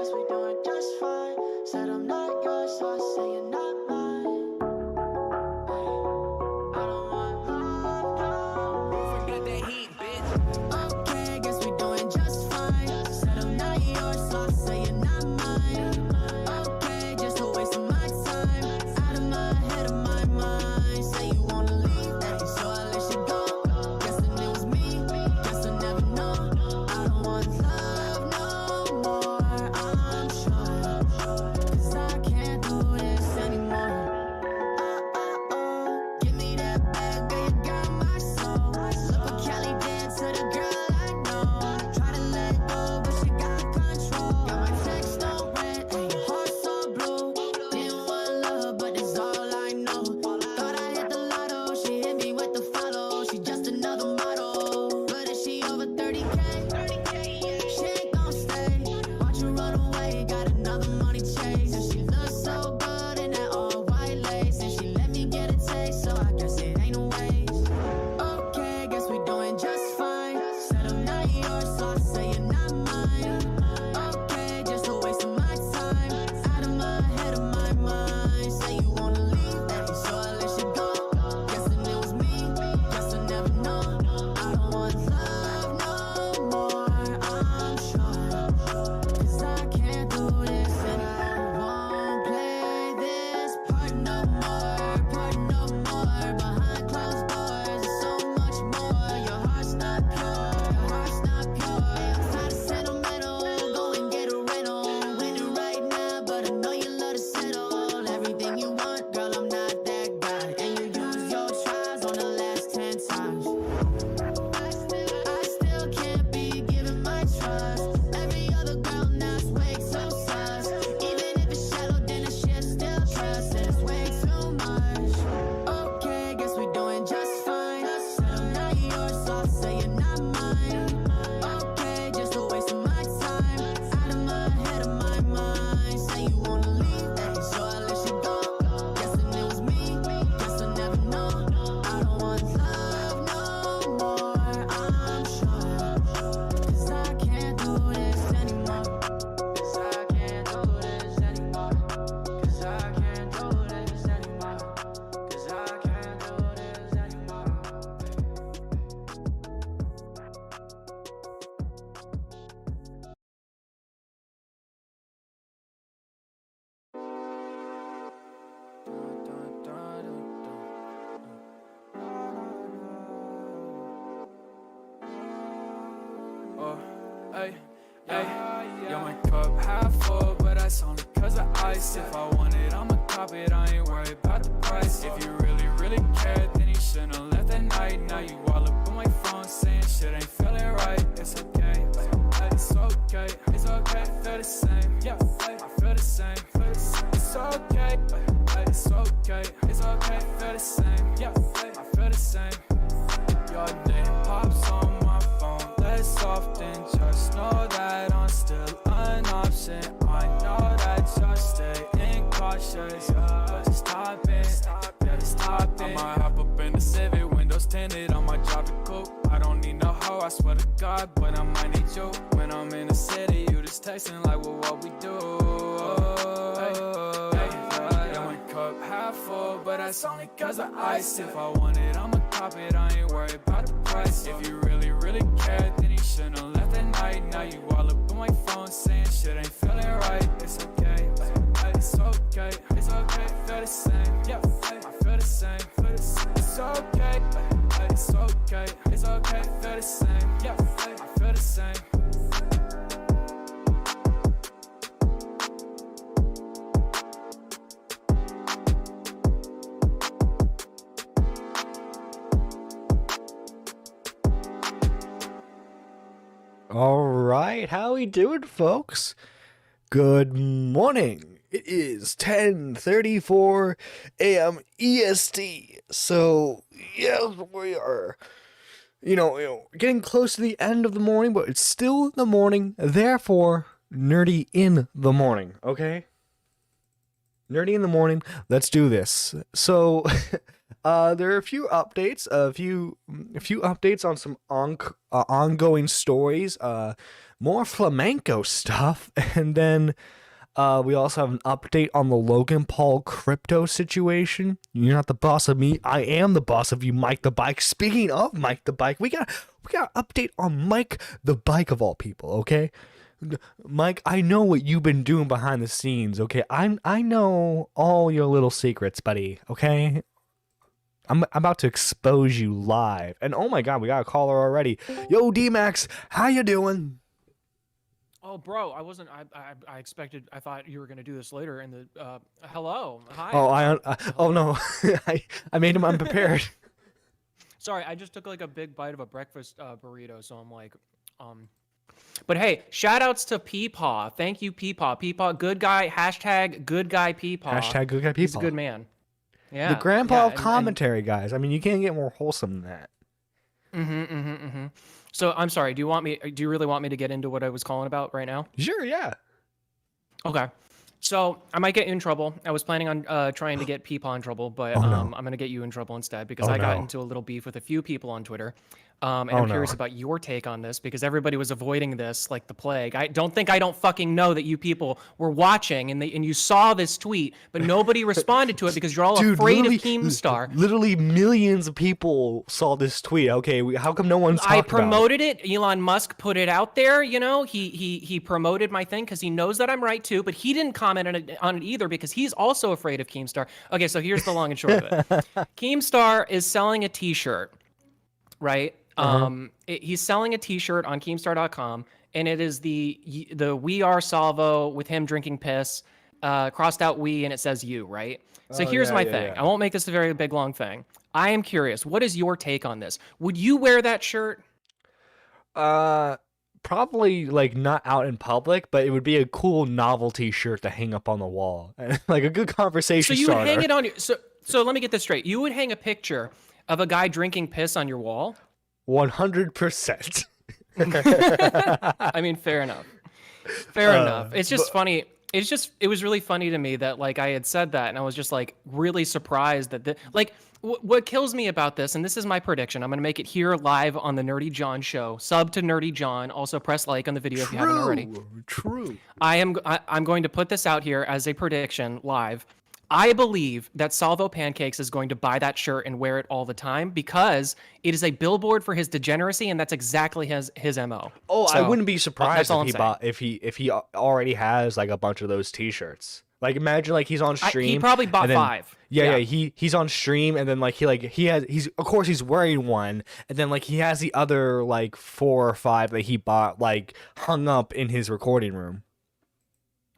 guess we doing just fine. Said I'm not yours, so I say you're not mine. I don't want love, no. Forget that heat, bitch. Okay, guess we doing just fine. Said I'm not yours, so I say you're not mine. Okay, just a waste of my time. Out of my head, of my mind. Say you wanna leave, so I let you go. Guessing it was me, guess I never know. I don't want love no more, I'm sure. 'Cause I can't do this anymore. Give me that bag, girl, you got my soul. Look what Kelly did to the girl I know. Try to let go, but she got control. Got my text on red, and your heart so blue. Didn't want love, but that's all I know. Thought I hit the lotto, she hit me with the follow. She just another model, but is she over 30K? She ain't gon' stay. Watch her run away, got another money chase. And she looks so good in that all white lace. And she let me get a taste, so I guess it ain't a waste. Okay, guess we doing just fine. Said I'm not yours, so I say you're not mine. Okay, just a waste of my time. Out of my head, of my mind. Say you wanna leave, so I let you go. Guessing it was me, guess I never know. I don't want love no more, I'm sure. 'Cause I can't do this and I won't play this part no more, part no more. Behind closed doors, there's so much more. Your heart's not pure, your heart's not pure. I'm tired of sentimental, go and get a rental. Winning right now, but I know you love to settle. Everything you want, girl, I'm not that guy. And you use your tries on the last 10 times. I still can't be giving my trust. Every other girl now is way too sus. Even if it's shallow, then the shit still trust. And it's way too much. Okay, guess we doing just fine. Said I'm not yours, so I say you're not mine. Okay, just a waste of my time. Out of my head, of my mind. Say you wanna leave, so I let you go. Guessing it was me, guess I never know. I don't want love no more, I'm sure. 'Cause I can't do this anymore. 'Cause I can't do this anymore. 'Cause I can't do this anymore. 'Cause I can't do this anymore. Oh, hey, hey, yeah, my cup half full, but that's only cause of ice. If I want it, I'ma cop it, I ain't worried about the price. If you really, really care, then you shouldn't have left that night. Now you all up on my phone saying shit ain't feeling right. It's okay, it's okay, it's okay, feel the same, yeah, I feel the same, it's okay, it's okay, it's okay, feel the same, yeah, I feel the same. Your name pops on my phone less often. Just know that I'm still an option. I know that you're staying cautious, but just stop it, yeah, just stop it. I might hop up in the Civic, windows tinted. I might drop the coupe. I don't need no hoe, I swear to God, but I might need you. When I'm in the city, you just texting like, well, what we do? Yeah, my cup half full, but that's only cause of ice. If I want it, I'ma cop it, I ain't worried about the price. If you really, really care, then you shouldn't have left that night. Now you all up on my phone saying shit ain't feeling right. It's okay, it's okay, it's okay, feel the same, yeah, I feel the same, it's okay, it's okay, it's okay, feel the same, yeah, I feel the same. All right, how we doing, folks? Good morning. It is 10:34 a.m. EST. So, yes, we are, getting close to the end of the morning, but it's still the morning. Therefore, nerdy in the morning, okay? Nerdy in the morning. Let's do this. So, There are a few updates, a few updates on some ongoing stories, more flamenco stuff, and then we also have an update on the Logan Paul crypto situation. You're not the boss of me. I am the boss of you, Mike the Bike. Speaking of Mike the Bike, we got an update on Mike the Bike of all people, okay? Mike, I know what you've been doing behind the scenes, okay? I know all your little secrets, buddy, okay? I'm about to expose you live. And oh my god, we got a caller already. Yo, D-Max, how you doing? Oh, bro, I wasn't. I expected. I thought you were gonna do this later. In the hello, hi. Oh no, I made him unprepared. Sorry, I just took like a big bite of a breakfast burrito, so I'm like, But hey, shout outs to Peepaw. Thank you, Peepaw. Peepaw, good guy. Hashtag good guy Peepaw. Hashtag good guy Peepaw. He's a good man. Yeah. The grandpa yeah, of commentary, guys. I mean, you can't get more wholesome than that. So I'm sorry. Do you really want me to get into what I was calling about right now? Sure, yeah. Okay. So I might get you in trouble. I was planning on trying to get Peepaw in trouble, but no. I'm going to get you in trouble instead because I got into a little beef with a few people on Twitter. And I'm curious about your take on this because everybody was avoiding this like the plague. I don't fucking know that you people were watching and you saw this tweet, but nobody responded to it because you're all afraid of Keemstar. Literally millions of people saw this tweet. Okay, how come no one's talking I promoted it. Elon Musk put it out there. You know, he promoted my thing because he knows that I'm right too, but he didn't comment on it either because he's also afraid of Keemstar. Okay, so here's the long and short of it. Keemstar is selling a T-shirt, right? He's selling a T-shirt on Keemstar.com, and it is the "We Are Salvo" with him drinking piss, crossed out "we" and it says "you," right? So here's my thing. I won't make this a very big long thing. I am curious. What is your take on this? Would you wear that shirt? Probably like not out in public, but it would be a cool novelty shirt to hang up on the wall, like a good conversation. So you starter. would hang it on your. So let me get this straight. You would hang a picture of a guy drinking piss on your wall. 100%. I mean, fair enough. Fair enough. It's just funny. It was really funny to me that like I had said that and I was just like really surprised that what kills me about this, and this is my prediction. I'm going to make it here live on the Nerdy John show. Sub to Nerdy John. Also press like on the video if you haven't already. True. I'm going to put this out here as a prediction live. I believe that Salvo Pancakes is going to buy that shirt and wear it all the time because it is a billboard for his degeneracy, and that's exactly his MO. Oh, So, I wouldn't be surprised that's all if he already has like a bunch of those T-shirts. Like imagine like he's on stream. He probably bought and then, 5. Yeah. He's on stream and then like he's of course he's wearing one and then like he has the other like 4 or 5 that he bought like hung up in his recording room.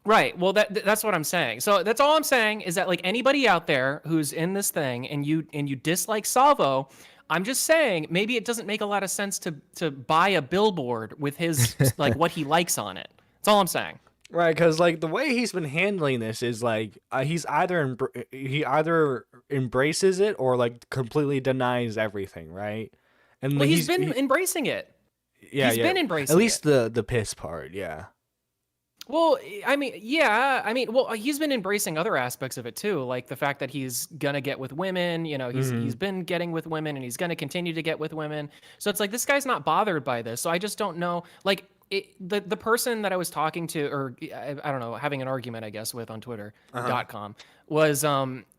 Right. Well, that's what I'm saying. So that's all I'm saying is that like anybody out there who's in this thing and you dislike Salvo, I'm just saying maybe it doesn't make a lot of sense to buy a billboard with his like what he likes on it. That's all I'm saying. Right, because like the way he's been handling this is like he either embraces it or like completely denies everything, right? And well, he's been embracing it. Yeah, he's been embracing at least it. the piss part, yeah. Well, I mean, yeah, well, he's been embracing other aspects of it too, like the fact that he's gonna get with women. You know, he's been getting with women, and he's gonna continue to get with women. So it's like this guy's not bothered by this. So I just don't know, like. The person that I was talking to, or I don't know, having an argument, I guess, with on Twitter.com was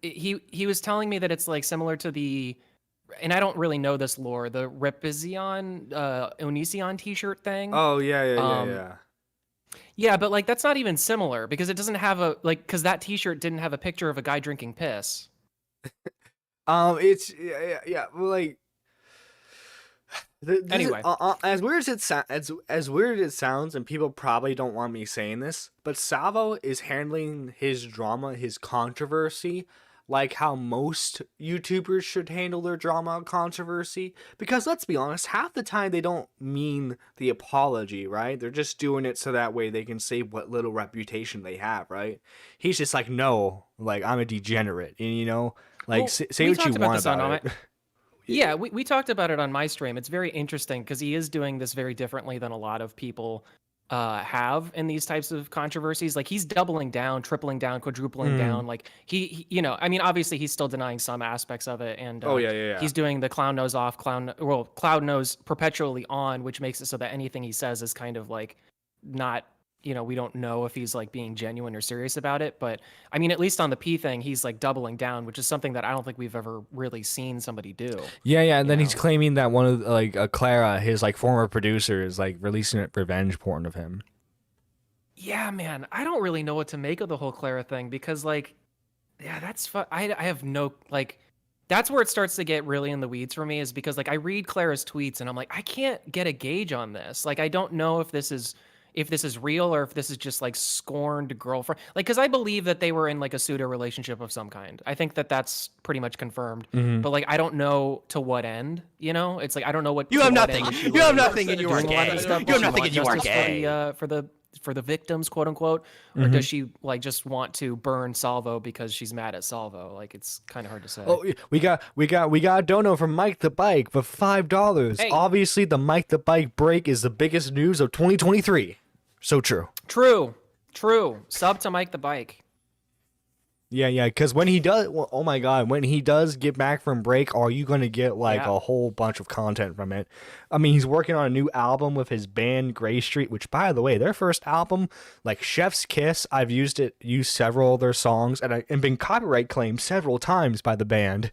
he was telling me that it's like similar to the, and I don't really know this lore, the Repizion Onision t-shirt thing. Oh yeah. Yeah, but like that's not even similar because it doesn't have a because that t-shirt didn't have a picture of a guy drinking piss. It's yeah, well, like. Anyway, as weird as it sounds, and people probably don't want me saying this, but Salvo is handling his drama, his controversy, like how most YouTubers should handle their drama and controversy. Because let's be honest, half the time they don't mean the apology, right? They're just doing it so that way they can save what little reputation they have, right? He's just like, no, like I'm a degenerate, and you know, like well, say what you want about it. Yeah, we talked about it on my stream. It's very interesting because he is doing this very differently than a lot of people have in these types of controversies. Like he's doubling down, tripling down, quadrupling down. Like you know, I mean, obviously he's still denying some aspects of it, and Oh, yeah. he's doing the clown nose off, cloud nose perpetually on, which makes it so that anything he says is kind of like not. You know, we don't know if he's like being genuine or serious about it, but I mean, at least on the P thing, he's like doubling down, which is something that I don't think we've ever really seen somebody do. Yeah, and then he's know? claiming that one of like Clara, his like former producer, is like releasing revenge porn of him. Yeah, man, I don't really know what to make of the whole Clara thing because, like, yeah, that's I have no like. That's where it starts to get really in the weeds for me, is because like I read Clara's tweets and I'm like, I can't get a gauge on this. Like, I don't know if this is real or if this is just like scorned girlfriend. Like, because I believe that they were in like a pseudo relationship of some kind. I think that that's pretty much confirmed. But like, I don't know to what end. You know, it's like I don't know what You to have what nothing. end she You have was nothing, and you are doing all that gay. stuff. You Does have she nothing, want and you are justice gay. for the victims, quote unquote, or does she like just want to burn Salvo because she's mad at Salvo? Like, it's kind of hard to say. Oh, we got a dono from Mike the Bike for $5. Hey. Obviously, the Mike the Bike break is the biggest news of 2023. So true. True. Sub to Mike the Bike. Yeah, because when he does, well, oh my God, when he does get back from break, are you going to get like Yeah. a whole bunch of content from it? I mean, he's working on a new album with his band Gray Street, which, by the way, their first album, like Chef's Kiss, I've used several of their songs and been copyright claimed several times by the band.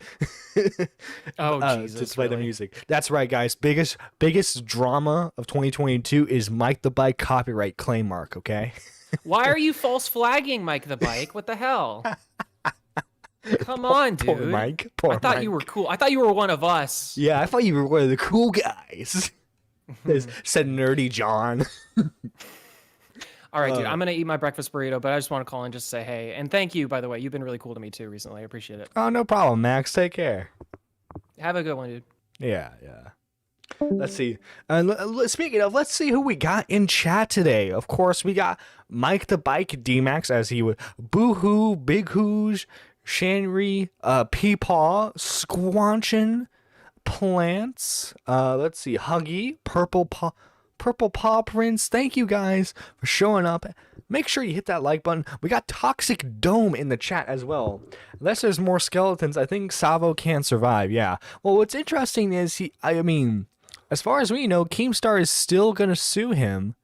Oh, Jesus. To play their really? music. That's right, guys. Biggest drama of 2022 is Mike the Bike copyright claim mark, okay? Why are you false flagging Mike the Bike? What the hell? Come on, dude. Poor Mike. Poor I thought Mike. you were cool. I thought you were one of us. Yeah, I thought you were one of the cool guys. Said Nerdy John. All right, dude. I'm gonna eat my breakfast burrito, but I just want to call in just to say hey and thank you. By the way, you've been really cool to me too recently. I appreciate it. Oh, no problem, Max. Take care. Have a good one, dude. Yeah. Let's see. Speaking of, let's see who we got in chat today. Of course, we got Mike the Bike D-Max, as he would. Boohoo, Big Hooge, Shanry, Peepaw, Squanchin, Plants. Let's see. Huggy, Purple Paw Prince. Thank you guys for showing up. Make sure you hit that like button. We got Toxic Dome in the chat as well. Unless there's more skeletons, I think Salvo can't survive. Yeah. Well, what's interesting is I mean, as far as we know, Keemstar is still gonna sue him.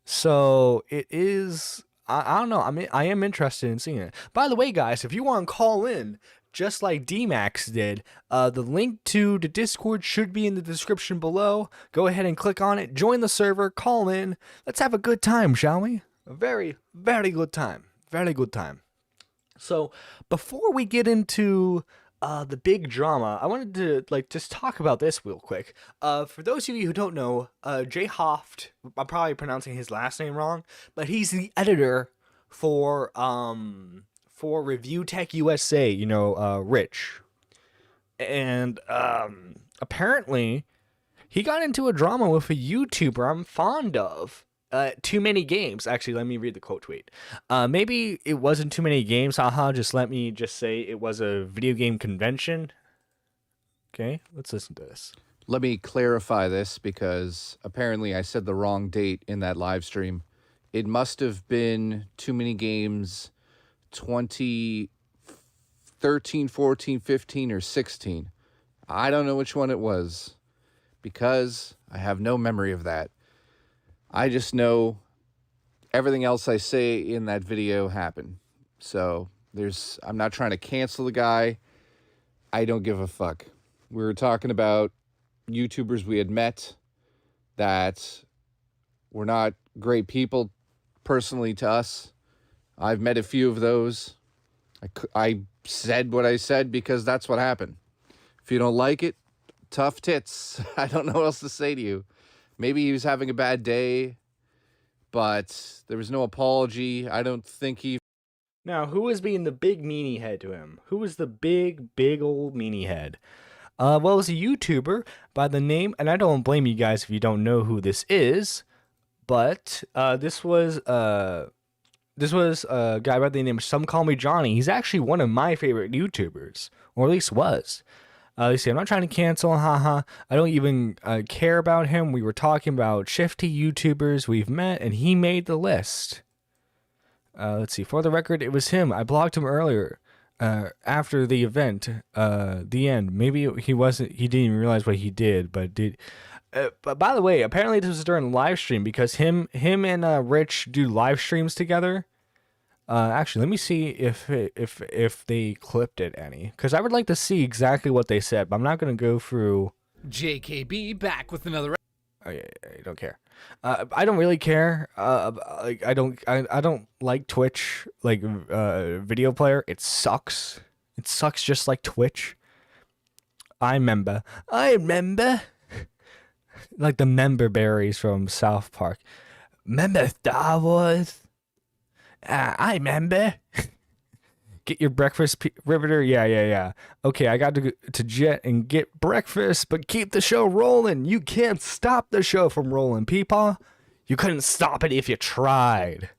So it is. I don't know. I mean, I am interested in seeing it. By the way, guys, if you want to call in, just like D-Max did, the link to the Discord should be in the description below. Go ahead and click on it. Join the server. Call in. Let's have a good time, shall we? A very, very good time. Very good time. So before we get into the big drama, I wanted to just talk about this real quick. For those of you who don't know, Jay Hoft, I'm probably pronouncing his last name wrong, but he's the editor for Review Tech USA, Rich. And apparently he got into a drama with a YouTuber I'm fond of. Too many games. Actually, let me read the quote tweet. Maybe it wasn't too many games. Haha, let me say it was a video game convention. Okay, let's listen to this. Let me clarify this because apparently I said the wrong date in that live stream. It must have been Too Many Games 2013, 14, 15, or 16. I don't know which one it was because I have no memory of that. I just know everything else I say in that video happened. So I'm not trying to cancel the guy. I don't give a fuck. We were talking about YouTubers we had met that were not great people personally to us. I've met a few of those. I said what I said because that's what happened. If you don't like it, tough tits. I don't know what else to say to you. Maybe he was having a bad day, but there was no apology. I don't think he... Now, who was being the big meanie head to him? Who was the big old meanie head? Well, it was a YouTuber by the name, and I don't blame you guys if you don't know who this is, but this was a guy by the name of Some Call Me Johnny. He's actually one of my favorite YouTubers, or at least was. Let's see, I'm not trying to cancel, haha. I don't even care about him. We were talking about shifty YouTubers we've met, and he made the list. Let's see, for the record, it was him. I blocked him earlier after the event, the end. Maybe he didn't even realize what he did, but did. But by the way, apparently this was during live stream because him and Rich do live streams together. Actually, let me see if they clipped it any, because I would like to see exactly what they said. But I'm not gonna go through. JKB back with another. Oh, yeah, I don't care. I don't really care. Like I don't like Twitch like video player. It sucks. It sucks just like Twitch. I remember. Like the member berries from South Park. Remember Star Wars? I remember. Get your breakfast, Riveter? Yeah. Okay, I got to jet and get breakfast, but keep the show rolling. You can't stop the show from rolling, people. You couldn't stop it if you tried.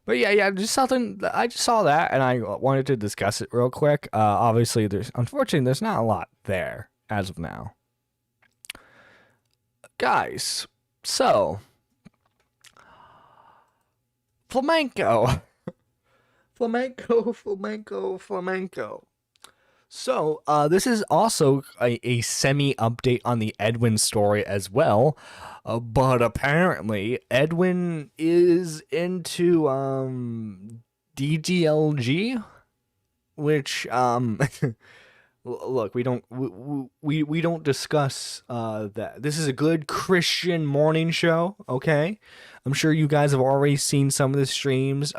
But yeah, just something. I just saw that, and I wanted to discuss it real quick. Obviously, unfortunately, there's not a lot there as of now. Guys, so flamenco. So, this is also a semi-update on the Edwin story as well. But apparently, Edwin is into DGLG, which look, we don't discuss that. This is a good Christian morning show, okay? I'm sure you guys have already seen some of the streams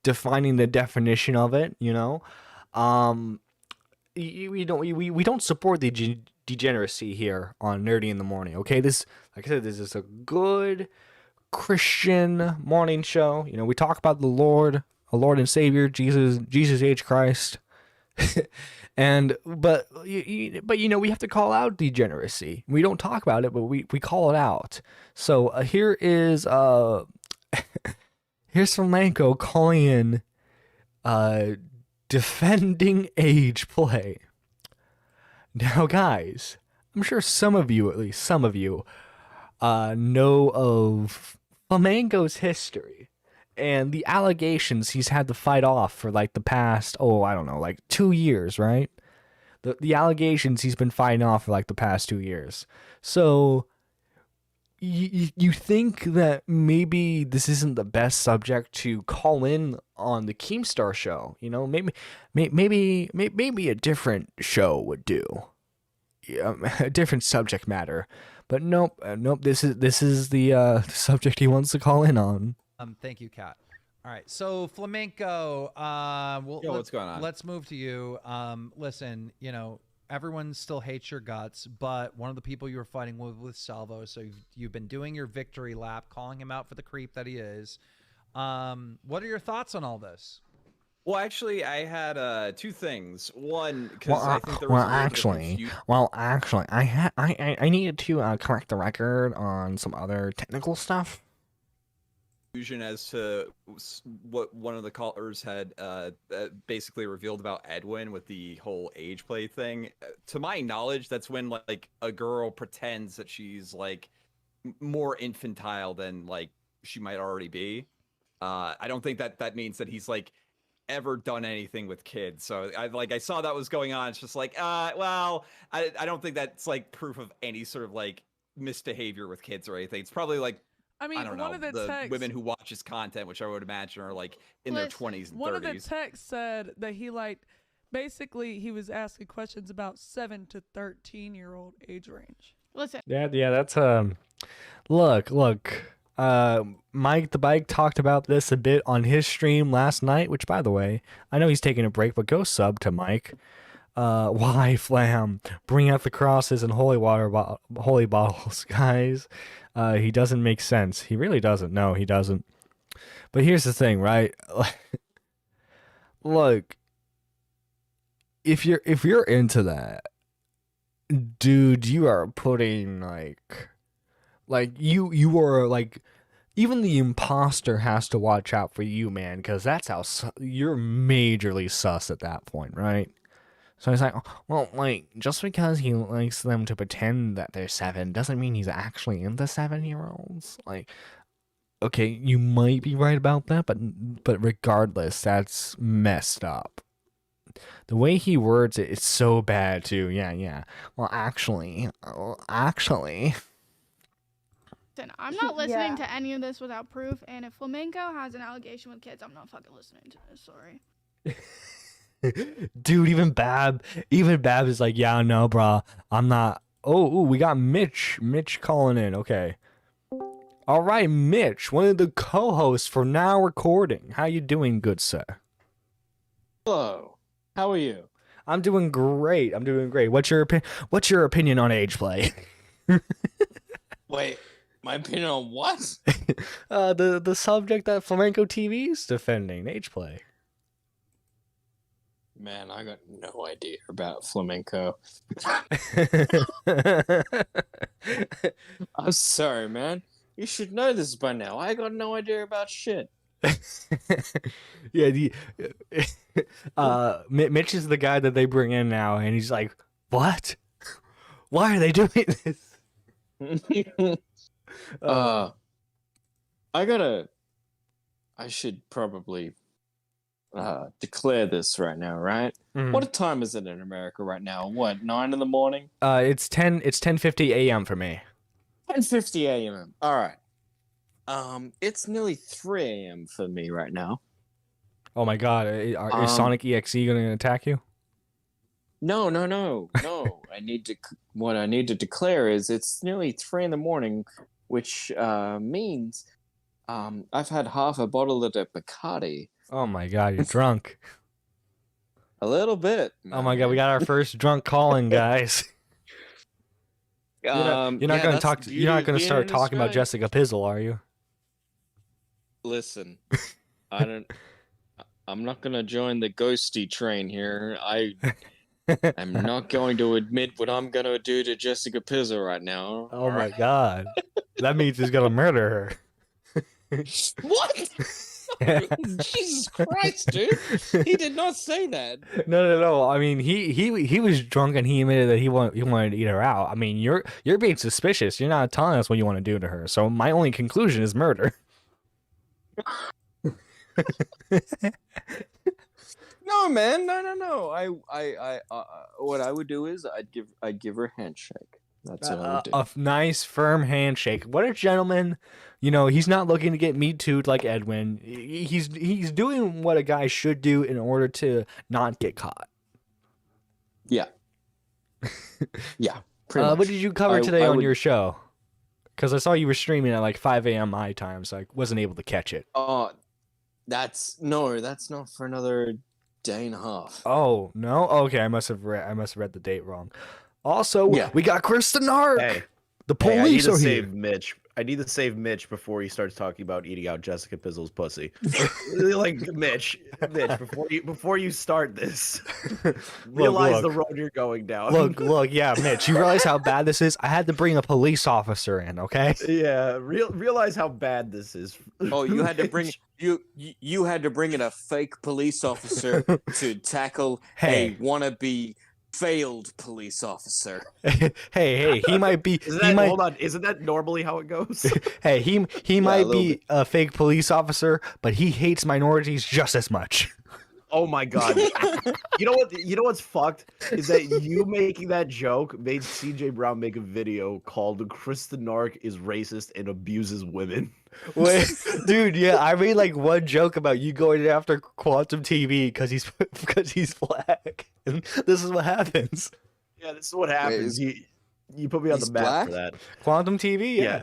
defining the definition of it, you know. We don't support the degeneracy here on Nerdy in the Morning, okay? This, like I said, this is a good Christian morning show. You know, we talk about the Lord, a Lord and Savior, Jesus H. Christ. But you know, we have to call out degeneracy. We don't talk about it, but we call it out. So here is here's Flamenco calling in defending age play. Now, guys, I'm sure some of you, at least some of you, know of Flamenco's history and the allegations he's had to fight off for like the past, I don't know, like 2 years, right? The allegations he's been fighting off for like the past 2 years. So you think that maybe this isn't the best subject to call in on the Keemstar show? You know, maybe a different show would do. A different subject matter. But nope. This is the subject he wants to call in on. Thank you, Kat. All right, so Flamenco. What's going on? Let's move to you. Listen, you know, everyone still hates your guts, but one of the people you were fighting with Salvo, so you've been doing your victory lap, calling him out for the creep that he is. What are your thoughts on all this? Well, actually, I had two things. One, because I think there was I needed to correct the record on some other technical stuff. confusion as to what one of the callers had basically revealed about Edwin with the whole age play thing. To my knowledge, that's when like a girl pretends that she's like more infantile than like she might already be. I don't think that means that he's like ever done anything with kids. So I saw that was going on. It's just like, well, I don't think that's like proof of any sort of like misbehavior with kids or anything. It's probably like, I don't know, the women who watch his content, which I would imagine are like in their 20s and 30s. One of the texts said that he basically he was asking questions about 7 to 13-year-old age range. Listen. Yeah, that's look. Mike the Bike talked about this a bit on his stream last night, which, by the way, I know he's taking a break, but go sub to Mike. Why Flam? Bring out the crosses and holy bottles, guys. He doesn't make sense. He really doesn't. No, he doesn't. But here's the thing, right? Look, if you're into that, dude, you are putting like you are like, even the imposter has to watch out for you, man, because that's how you're majorly sus at that point, right? So he's like, well, like, just because he likes them to pretend that they're 7 doesn't mean he's actually into 7-year-olds. Like, okay, you might be right about that, but regardless, that's messed up. The way he words it, it's so bad too. Yeah. Well, actually. Listen, I'm not listening to any of this without proof, and if Flamenco has an allegation with kids, I'm not fucking listening to this. Sorry. Dude, even Bab is like, yeah, no, bro, I'm not. Oh, we got Mitch calling in. Okay. All right, Mitch, one of the co-hosts for Now Recording. How you doing, good sir? Hello. How are you? I'm doing great. What's your opinion on age play? Wait, my opinion on what? The subject that Flamenco TV is defending, age play. Man, I got no idea about flamenco. I'm sorry, man. You should know this by now. I got no idea about shit. Yeah, Mitch is the guy that they bring in now, and he's like, "What? Why are they doing this?" I should probably declare this right now, right? Mhm. What time is it in America right now? What, 9 in the morning? It's 10:50 a.m. for me. 10:50 a.m. All right. It's nearly 3 a.m. for me right now. Oh my God, is Sonic EXE gonna attack you? No. What I need to declare is it's nearly 3 in the morning, which means I've had half a bottle of the Bacardi. Oh my God, you're drunk. A little bit. Oh my God, we got our first drunk calling, guys. You're not gonna talk. You're not gonna start talking about Jessica Pizzle, are you? Listen, I'm not gonna join the ghosty train here. I'm not going to admit what I'm gonna do to Jessica Pizzle right now. Oh my God, that means he's gonna murder her. What? Jesus Christ, dude! He did not say that. No. I mean, he was drunk and he admitted that he wanted to eat her out. I mean, you're being suspicious. You're not telling us what you want to do to her. So my only conclusion is murder. No, man, no. I what I would do is I'd give her a handshake. That's what I would do. A nice, firm handshake. What a gentleman. You know, he's not looking to get Me Too'd like Edwin. He's doing what a guy should do in order to not get caught. Yeah. Yeah. Pretty much. What did you cover today on your show? Because I saw you were streaming at like 5 a.m. my time, so I wasn't able to catch it. That's not for another day and a half. Oh no. Okay, I must have read the date wrong. Also, we got Kristen Nark. Hey, the police are here. I need to save Mitch before he starts talking about eating out Jessica Pizzle's pussy. Like Mitch, before you start this, realize the road you're going down. Look, yeah, Mitch, you realize how bad this is? I had to bring a police officer in, okay? Yeah, realize how bad this is. Oh, you had to bring you had to bring in a fake police officer to tackle a wannabe failed police officer. hey, he might be. Hold on, isn't that normally how it goes? Hey, he might be a fake police officer, but he hates minorities just as much. Oh my God! You know what's fucked is that you making that joke made CJ Brown make a video called "Kristen Nark is racist and abuses women." Wait, dude, yeah, I made like one joke about you going after Quantum TV because he's black, and this is what happens. Yeah, this is what happens. You put me on the map black? for that. Quantum TV, yeah.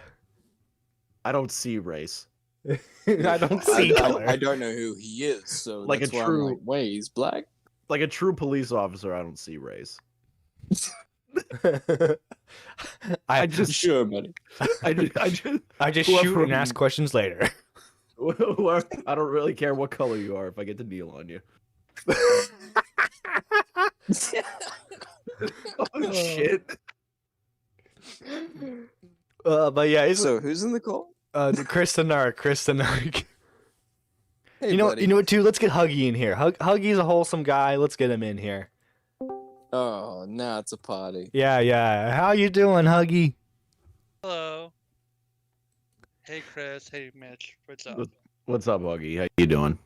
I don't see race. I don't see color. I don't know who he is, so Like that's a why I'm true- like, wait, he's black? Like a true police officer, I don't see race. I just Sure, buddy. I just whoever- shoot and ask questions later. I don't really care what color you are if I get to kneel on you. Oh shit. But yeah, it's So who's in the call? the Kristen Nark. Hey, You know buddy. what, too? Let's get Huggy in here. Huggy's a wholesome guy. Let's get him in here. Oh, now it's a party. Yeah. How you doing, Huggy? Hello. Hey, Chris. Hey, Mitch. What's up? What's up, Huggy? How you doing?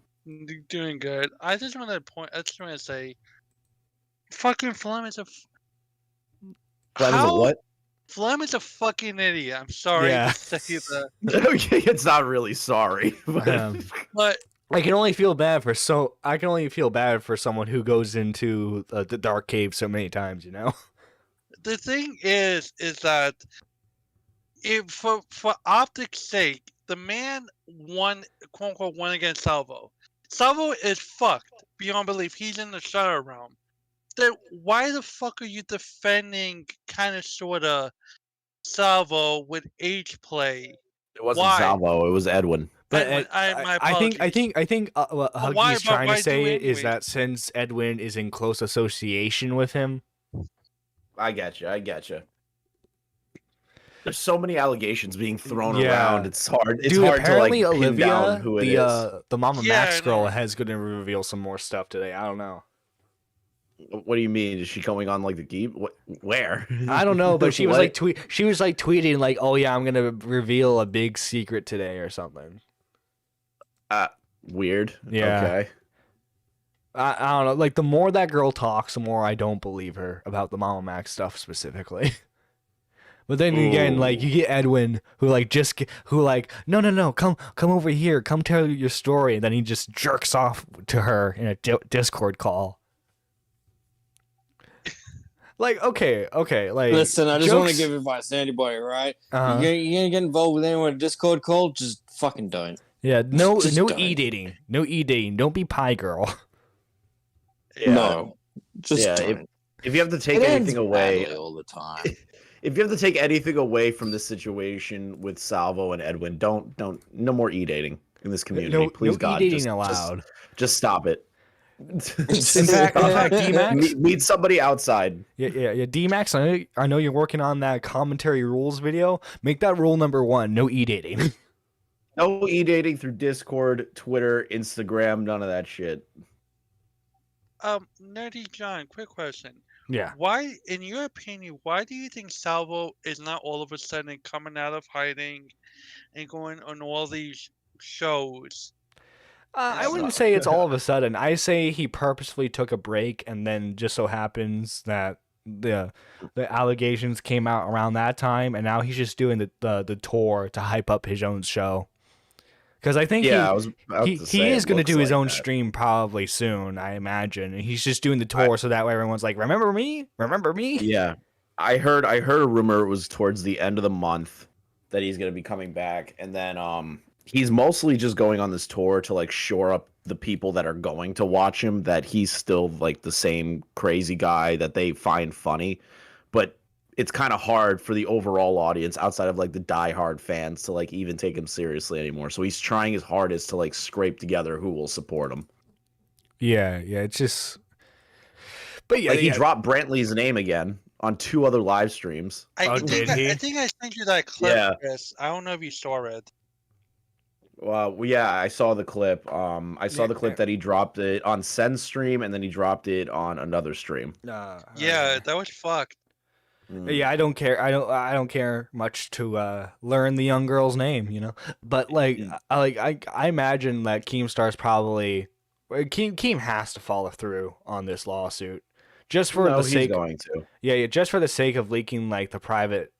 Doing good. I just want to say, fucking Flem is a. Flem is a what? Flem is a fucking idiot. I'm sorry Yeah. to say that. Okay, it's not really sorry. But I can only feel bad for someone who goes into the dark cave so many times, you know? the thing is that for optics' sake, the man won, quote unquote, won against Salvo. Salvo is fucked beyond belief. He's in the shadow realm. Then why the fuck are you defending kind of sorta Salvo with age play? It wasn't Why? Salvo, it was Edwin. But Edwin, my I think what why- Huggy's trying why to say do is anyways? that since Edwin is in close association with him, I get you. There's so many allegations being thrown Yeah. around. It's hard. It's dude, hard to like apparently pin down Olivia, who it is. the Mama Yeah, Max I girl, know. has going to reveal some more stuff today. I don't know. What do you mean? Is she going on like the keep? Where? I don't know, but she was What? like tweeting like, "Oh yeah, I'm gonna reveal a big secret today" or something. Weird. Yeah. Okay. I don't know. Like the more that girl talks, the more I don't believe her about the Mama Max stuff specifically. But then again, like you get Edwin, who no, come over here, come tell your story, and then he just jerks off to her in a Discord call. Like okay, like Listen, I just want to jokes- give advice to anybody, right? Uh-huh. You're gonna get involved with anyone in a Discord call, just fucking don't. Yeah, no Just don't. e-dating. No e-dating. Don't be pie girl. Yeah. No. Just yeah. don't. If you have to take It anything ends away, badly all the time. if you have to take anything away from this situation with Salvo and Edwin, don't no more e-dating in this community. No, Please no God, e-dating allowed. Just stop it. In fact, D-Max, meet somebody outside. Yeah. D-Max, I know you're working on that commentary rules video. Make that rule number 1: no e-dating. No e-dating through Discord, Twitter, Instagram, none of that shit. Nerdy John, quick question. Yeah. Why, in your opinion, why do you think Salvo is not all of a sudden coming out of hiding and going on all these shows? I wouldn't say it's all of a sudden. I say he purposefully took a break, and then just so happens that the allegations came out around that time, and now he's just doing the tour to hype up his own show. Because I think he is going to do his own stream probably soon, I imagine. And he's just doing the tour so that way everyone's like, "Remember me? Remember me?" Yeah, I heard a rumor it was towards the end of the month that he's going to be coming back, and then he's mostly just going on this tour to like shore up the people that are going to watch him that he's still like the same crazy guy that they find funny, but it's kind of hard for the overall audience outside of like the diehard fans to like even take him seriously anymore. So he's trying his hardest to like scrape together who will support him. Yeah, it's just. But yeah, like he dropped Brantley's name again on 2 other live streams. I think I sent you that clip, Yeah. Chris. I don't know if you saw it. Well, yeah, I saw the clip. I saw the clip that he dropped it on Sen's stream, and then he dropped it on another stream. Yeah, that was fucked. Yeah, I don't care. I don't care much to learn the young girl's name, you know. But like, I imagine that Keemstar's probably Keem has to follow through on this lawsuit, just for No, the he's sake. going to. Yeah, just for the sake of leaking like the private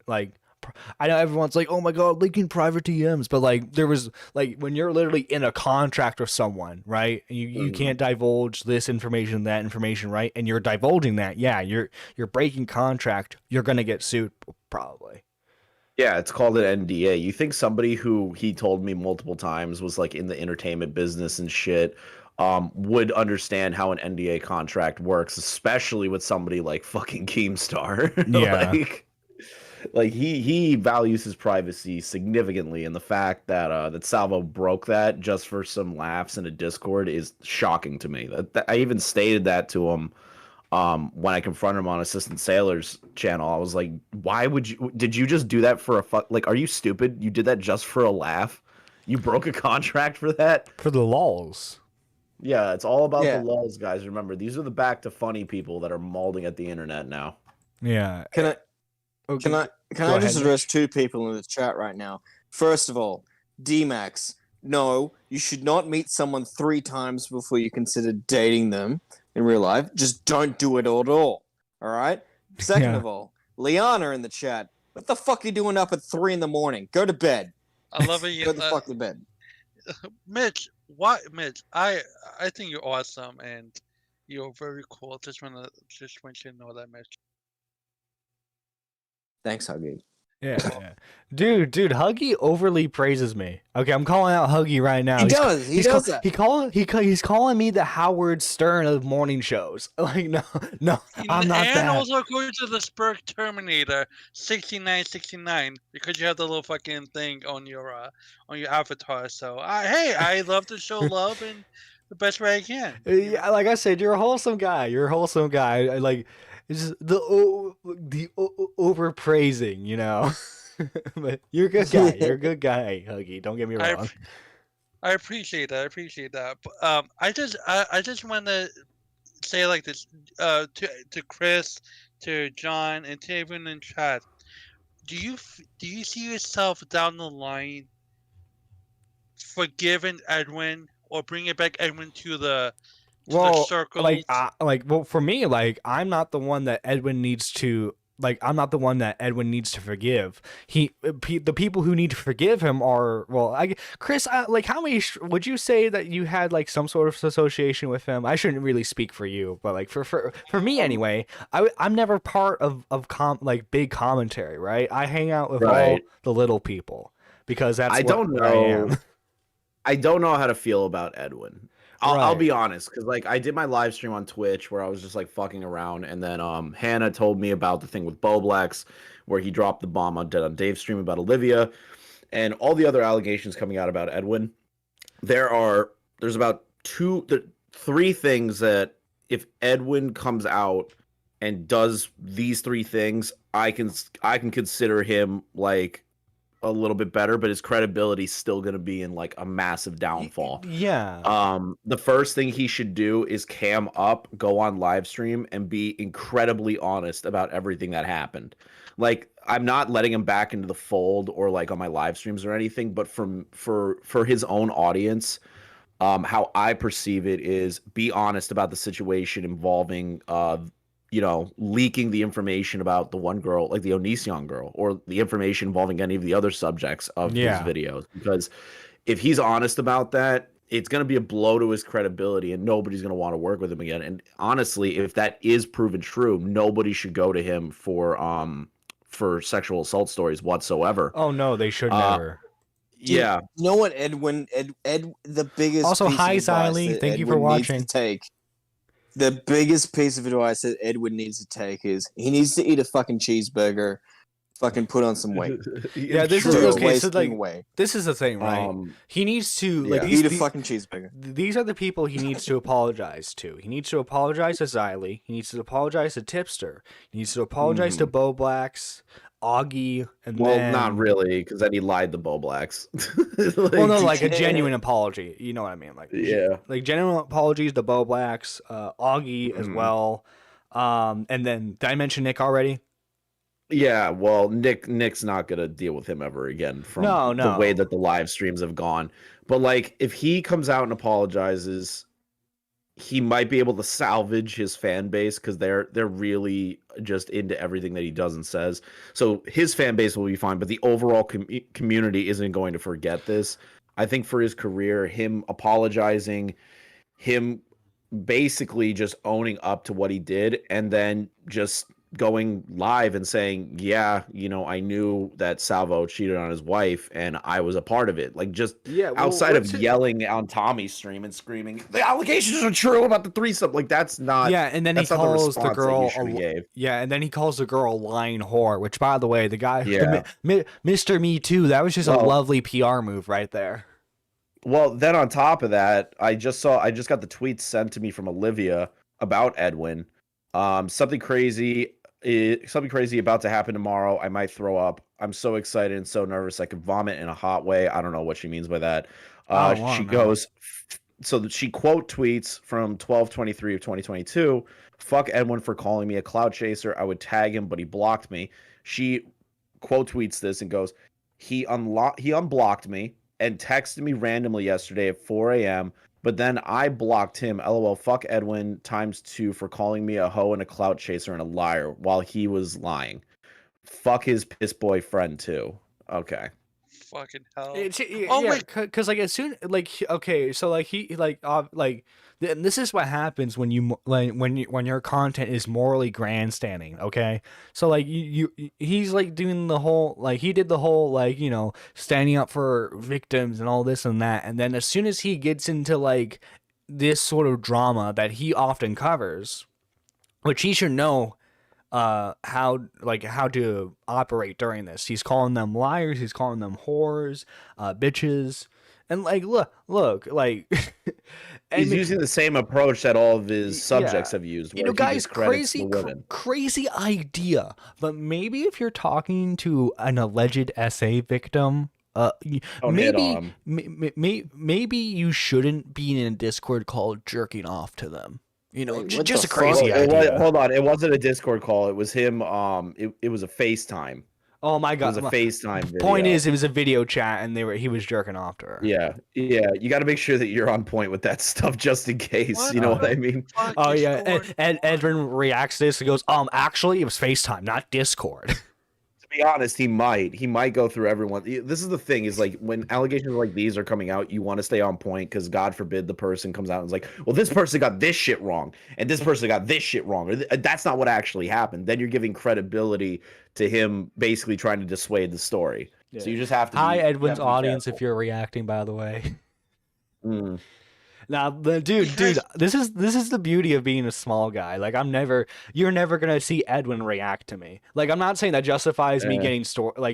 I know everyone's like, "Oh my god, leaking private DMs," but like there was like when you're literally in a contract with someone, right? And you can't divulge this information, that information, right? And you're divulging that, yeah, you're breaking contract. You're gonna get sued probably. Yeah, it's called an NDA. You think somebody who he told me multiple times was like in the entertainment business and shit would understand how an NDA contract works, especially with somebody like fucking Keemstar. Yeah. Like he values his privacy significantly, and the fact that that Salvo broke that just for some laughs in a Discord is shocking to me. I even stated that to him when I confronted him on Assistant Sailor's channel. I was like, "Why did you just do that for a like? Are you stupid? You did that just for a laugh? You broke a contract for that for the lols." Yeah, it's all about Yeah. the lulz, guys. Remember, these are the back to funny people that are molding at the internet now. Yeah. Can I Go just ahead, address two people in the chat right now? First of all, D-Max, no, you should not meet someone 3 times before you consider dating them in real life. Just don't do it at all. All right? Second Yeah. of all, Liana in the chat, what the fuck are you doing up at 3 in the morning? Go to bed. I love it. Go the fuck to bed. Mitch, Mitch, I think you're awesome and you're very cool. Just want you to know that, Mitch. Thanks, Huggy. Yeah. Dude, Huggy overly praises me. Okay, I'm calling out Huggy right now. He does. He does that. He's calling me the Howard Stern of morning shows. Like, no, I'm not and that. also according to the Spurk Terminator 6969 because you have the little fucking thing on your avatar. So hey, I love to show love in the best way I can. Yeah, like I said, you're a wholesome guy. Like, it's just the overpraising, you know. But you're a good guy. You're a good guy, Huggy. Don't get me wrong. I appreciate that. But, I just want to say like this to Chris, to John, and to everyone in chat. Do you see yourself down the line forgiving Edwin or bringing back Edwin to the circle? Well, for me, like, I'm not the one that Edwin needs to. Like, I'm not the one that Edwin needs to forgive. The people who need to forgive him are, Chris, like, how many would you say that you had like some sort of association with him? I shouldn't really speak for you, but like for me anyway, I'm never part of big commentary, right? I hang out with all the little people because that's I don't know. I am. I don't know how to feel about Edwin. I'll be honest, because like I did my live stream on Twitch where I was just like fucking around, and then Hannah told me about the thing with Boblax, where he dropped the bomb on Dave's stream about Olivia, and all the other allegations coming out about Edwin. There's about 3 things that if Edwin comes out and does these 3 things, I can consider him like a little bit better, but his credibility is still going to be in like a massive downfall. Yeah. The first thing he should do is cam up, go on live stream, and be incredibly honest about everything that happened. Like, I'm not letting him back into the fold or like on my live streams or anything, but for his own audience, how I perceive it is be honest about the situation involving leaking the information about the one girl, like the Onision girl, or the information involving any of the other subjects of his videos. Because if he's honest about that, it's going to be a blow to his credibility and nobody's going to want to work with him again. And honestly, if that is proven true, nobody should go to him for sexual assault stories whatsoever. Oh, no, they should never. Yeah. You know what, Edwin? The biggest. Also, piece hi, of advice Xylee. that Thank you for Edwin needs to watching. take. The biggest piece of advice that Edwin needs to take is he needs to eat a fucking cheeseburger, fucking put on some weight. Yeah, this is okay. So like, this is the thing, right? He needs to eat a fucking cheeseburger. These are the people he needs to apologize to. He needs to apologize to Xylee. He needs to apologize to Tipster. He needs to apologize to Boblax, Augie, and then... not really, because then he lied to Boblax. Like a genuine apology. You know what I mean? Like, like genuine apologies to Boblax, Augie as well. And then, did I mention Nick already? Yeah, well, Nick's not gonna deal with him ever again from the way that the live streams have gone. But like, if he comes out and apologizes, he might be able to salvage his fan base because they're really just into everything that he does and says. So his fan base will be fine, but the overall community isn't going to forget this. I think for his career, him apologizing, him basically just owning up to what he did, and then just going live and saying, I knew that Salvo cheated on his wife and I was a part of it. Like, just outside of yelling on Tommy's stream and screaming, the allegations are true about the threesome. Like, that's not. Yeah, and then he calls the girl. And then he calls the girl a lying whore. Which, by the way, the guy, Mr. Me Too, that was just a lovely PR move right there. Well, then on top of that, I just got the tweets sent to me from Olivia about Edwin. Something crazy about to happen tomorrow. I might throw up. I'm so excited and so nervous I could vomit in a hot way. I don't know what she means by that. She goes, so she quote tweets from 12/23 of 2022. Fuck Edwin for calling me a cloud chaser. I would tag him, but he blocked me. She quote tweets this and goes, he unblocked me and texted me randomly yesterday at 4 a.m. But then I blocked him. LOL. Fuck Edwin ×2 for calling me a hoe and a clout chaser and a liar while he was lying. Fuck his piss boyfriend too. Okay. Fucking hell. Because like as soon okay, so like he and this is what happens when you when your content is morally grandstanding. Okay, so like he's like doing the whole he did the whole standing up for victims and all this and that, and then as soon as he gets into like this sort of drama that he often covers, which he should know how to operate during this. He's calling them liars, he's calling them whores, bitches, and look he's using the same approach that all of his subjects have used. Guys, crazy idea, but maybe if you're talking to an alleged SA victim, maybe you shouldn't be in a Discord call jerking off to them. Just a crazy idea. Hold on, it wasn't a Discord call. It was him. It was a FaceTime. Oh my god, it was a FaceTime video. Point is, it was a video chat, and he was jerking off to her. Yeah. You got to make sure that you're on point with that stuff, just in case. You know what I mean? Oh yeah, and Edwin reacts to this and goes, actually, it was FaceTime, not Discord." To be honest, he might go through everyone. This is the thing, is like when allegations like these are coming out, you want to stay on point, because God forbid the person comes out and is like, well, this person got this shit wrong and this person got this shit wrong, or that's not what actually happened. Then you're giving credibility to him basically trying to dissuade the story. Yeah. So you just have to Hi Edwin's audience, if you're reacting, by the way. Now, dude, this is the beauty of being a small guy. Like, you're never gonna see Edwin react to me. Like, I'm not saying that justifies me getting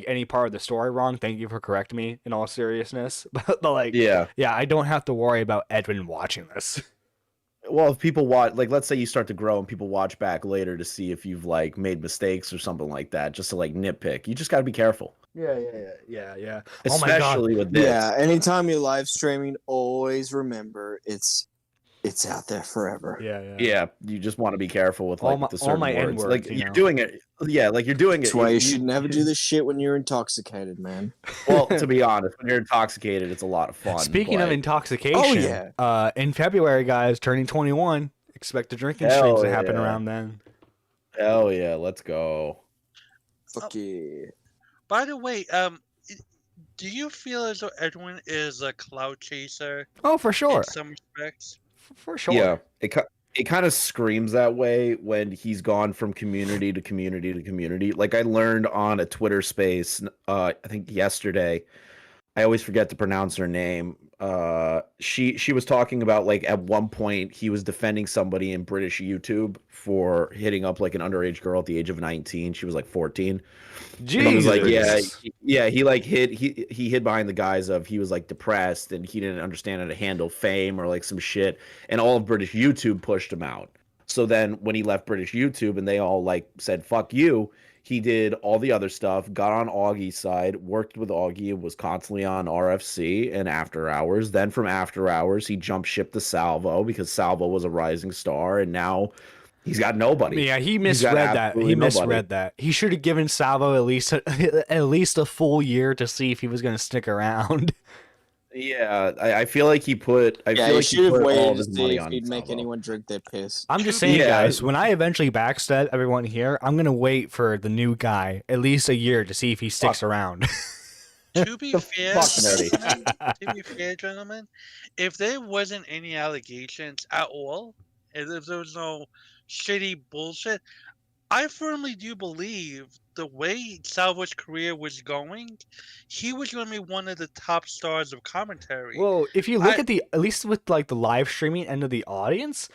any part of the story wrong. Thank you for correcting me in all seriousness. But like, yeah, I don't have to worry about Edwin watching this. Well, if people watch, like, let's say you start to grow and people watch back later to see if you've like made mistakes or something like that, just to like nitpick. You just got to be careful. Yeah. Especially with this. Yeah, anytime you're live streaming, always remember it's out there forever. Yeah. You just want to be careful with like the certain words. N-words, like you're doing it. Yeah, like you're doing it. That's why you should never do this shit when you're intoxicated, man. Well, to be honest, when you're intoxicated, it's a lot of fun. Speaking of intoxication, in February, guys, turning 21, expect the drinking streams to happen around then. Hell yeah, let's go. Fuck yeah. By the way, do you feel as though Edwin is a cloud chaser? Oh, for sure. In some respects. For sure. Yeah, it kind of screams that way when he's gone from community to community to community. Like I learned on a Twitter space, I think yesterday. I always forget to pronounce her name. She was talking about like at one point he was defending somebody in British YouTube for hitting up like an underage girl at the age of 19. She was like 14. Jesus. And I was like, yeah, he hid behind the guise of he was like depressed and he didn't understand how to handle fame or like some shit. And all of British YouTube pushed him out. So then when he left British YouTube and they all like said, fuck you, he did all the other stuff, got on Augie's side, worked with Augie, and was constantly on RFC and After Hours. Then from After Hours, he jumped ship to Salvo because Salvo was a rising star, and now he's got nobody. Yeah, he misread that. He misread that. He should have given Salvo at least a full year to see if he was going to stick around. Yeah, I feel like he put. I feel like he should have waited all of to his see money if on he'd make Salvo. anyone drink their piss. I'm just saying, guys, when I eventually backstab everyone here, I'm going to wait for the new guy at least a year to see if he sticks around. To be fair, gentlemen, if there wasn't any allegations at all, and if there was no shitty bullshit, I firmly do believe the way Salvo's career was going, he was going to be one of the top stars of commentary. Well, if you look at least with like the live streaming end of the audience,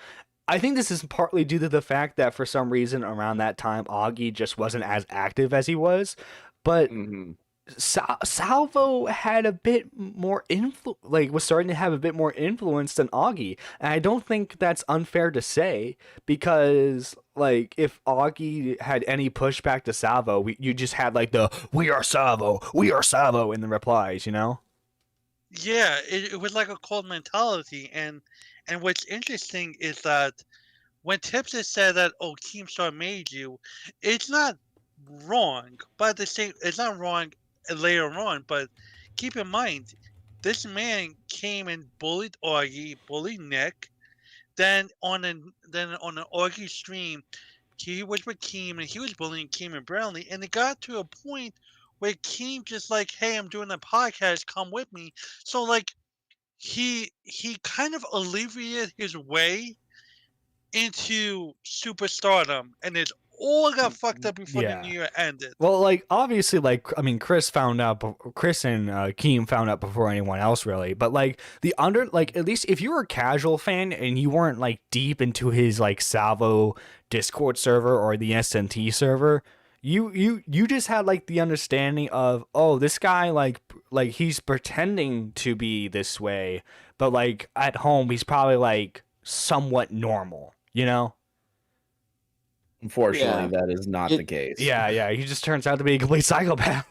I think this is partly due to the fact that for some reason around that time, Augie just wasn't as active as he was. But Salvo had a bit more was starting to have a bit more influence than Augie, and I don't think that's unfair to say, because like if Augie had any pushback to Salvo, you just had like the "We are Salvo" in the replies, you know. Yeah, it was like a cult mentality, and what's interesting is that when Tipsy said that, "Oh, Keemstar made you," it's not wrong, but at the same, it's not wrong later on. But keep in mind, this man came and bullied Augie, bullied Nick. Then on an Augie stream, he was with Keem and he was bullying Keem and Brownlee, and it got to a point where Keem just like, "Hey, I'm doing a podcast, come with me." So like he kind of alleviated his way into superstardom, and it all got fucked up before the Yeah. new year ended. Well, like obviously, like I mean, Chris found out. Chris and Keem found out before anyone else, really. But like like at least if you were a casual fan and you weren't like deep into his like Salvo Discord server or the SNT server, you just had like the understanding of, oh, this guy like he's pretending to be this way, but like at home he's probably like somewhat normal, you know? Unfortunately, Yeah. that is not the case. Yeah, he just turns out to be a complete psychopath.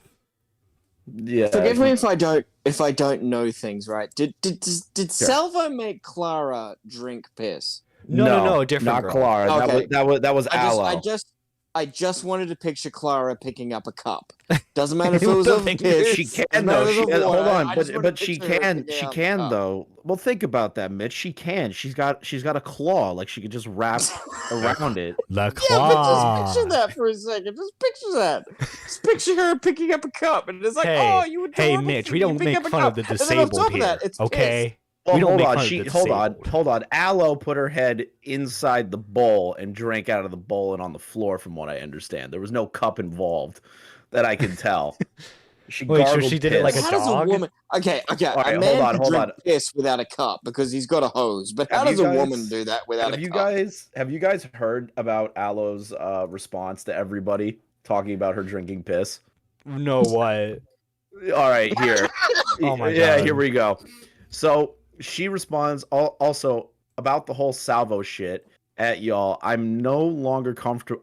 Yeah. Forgive me if I don't know things, right? Did Salvo make Clara drink piss? No, different not girl. Clara. Okay. That was Aloe. I just wanted to picture Clara picking up a cup. Doesn't matter if it was of piss. She can doesn't matter though. if it was Hold water, on, I just wanted but to she picture her can. picking She up a can cup. though. Well, think about that, Mitch. She can. She's got a claw. Like she could just wrap around it. La Yeah, but claw. just picture that for a second. Just picture that. Just picture her picking up a cup, and it's like, Hey, oh, you adorable hey, Mitch, we thing, you don't pick make up a fun cup. of the And then on disabled top of here, that, it's okay? piss. Well, We don't hold make on. fun of the Hold on. disabled. Aloe put her head inside the bowl and drank out of the bowl and on the floor, from what I understand. There was no cup involved, that I can tell. She Wait, so gargled she did it like piss. a How does a dog? woman? Okay. All A right, man can hold drink on. piss without a cup because he's got a hose. But how Have does you a woman guys- do that without a cup? Have you guys heard about Aloe's response to everybody talking about her drinking piss? No, what? All right, here. Oh my Yeah, God. here we go. So she responds also about the whole Salvo shit at y'all. I am no longer comfortable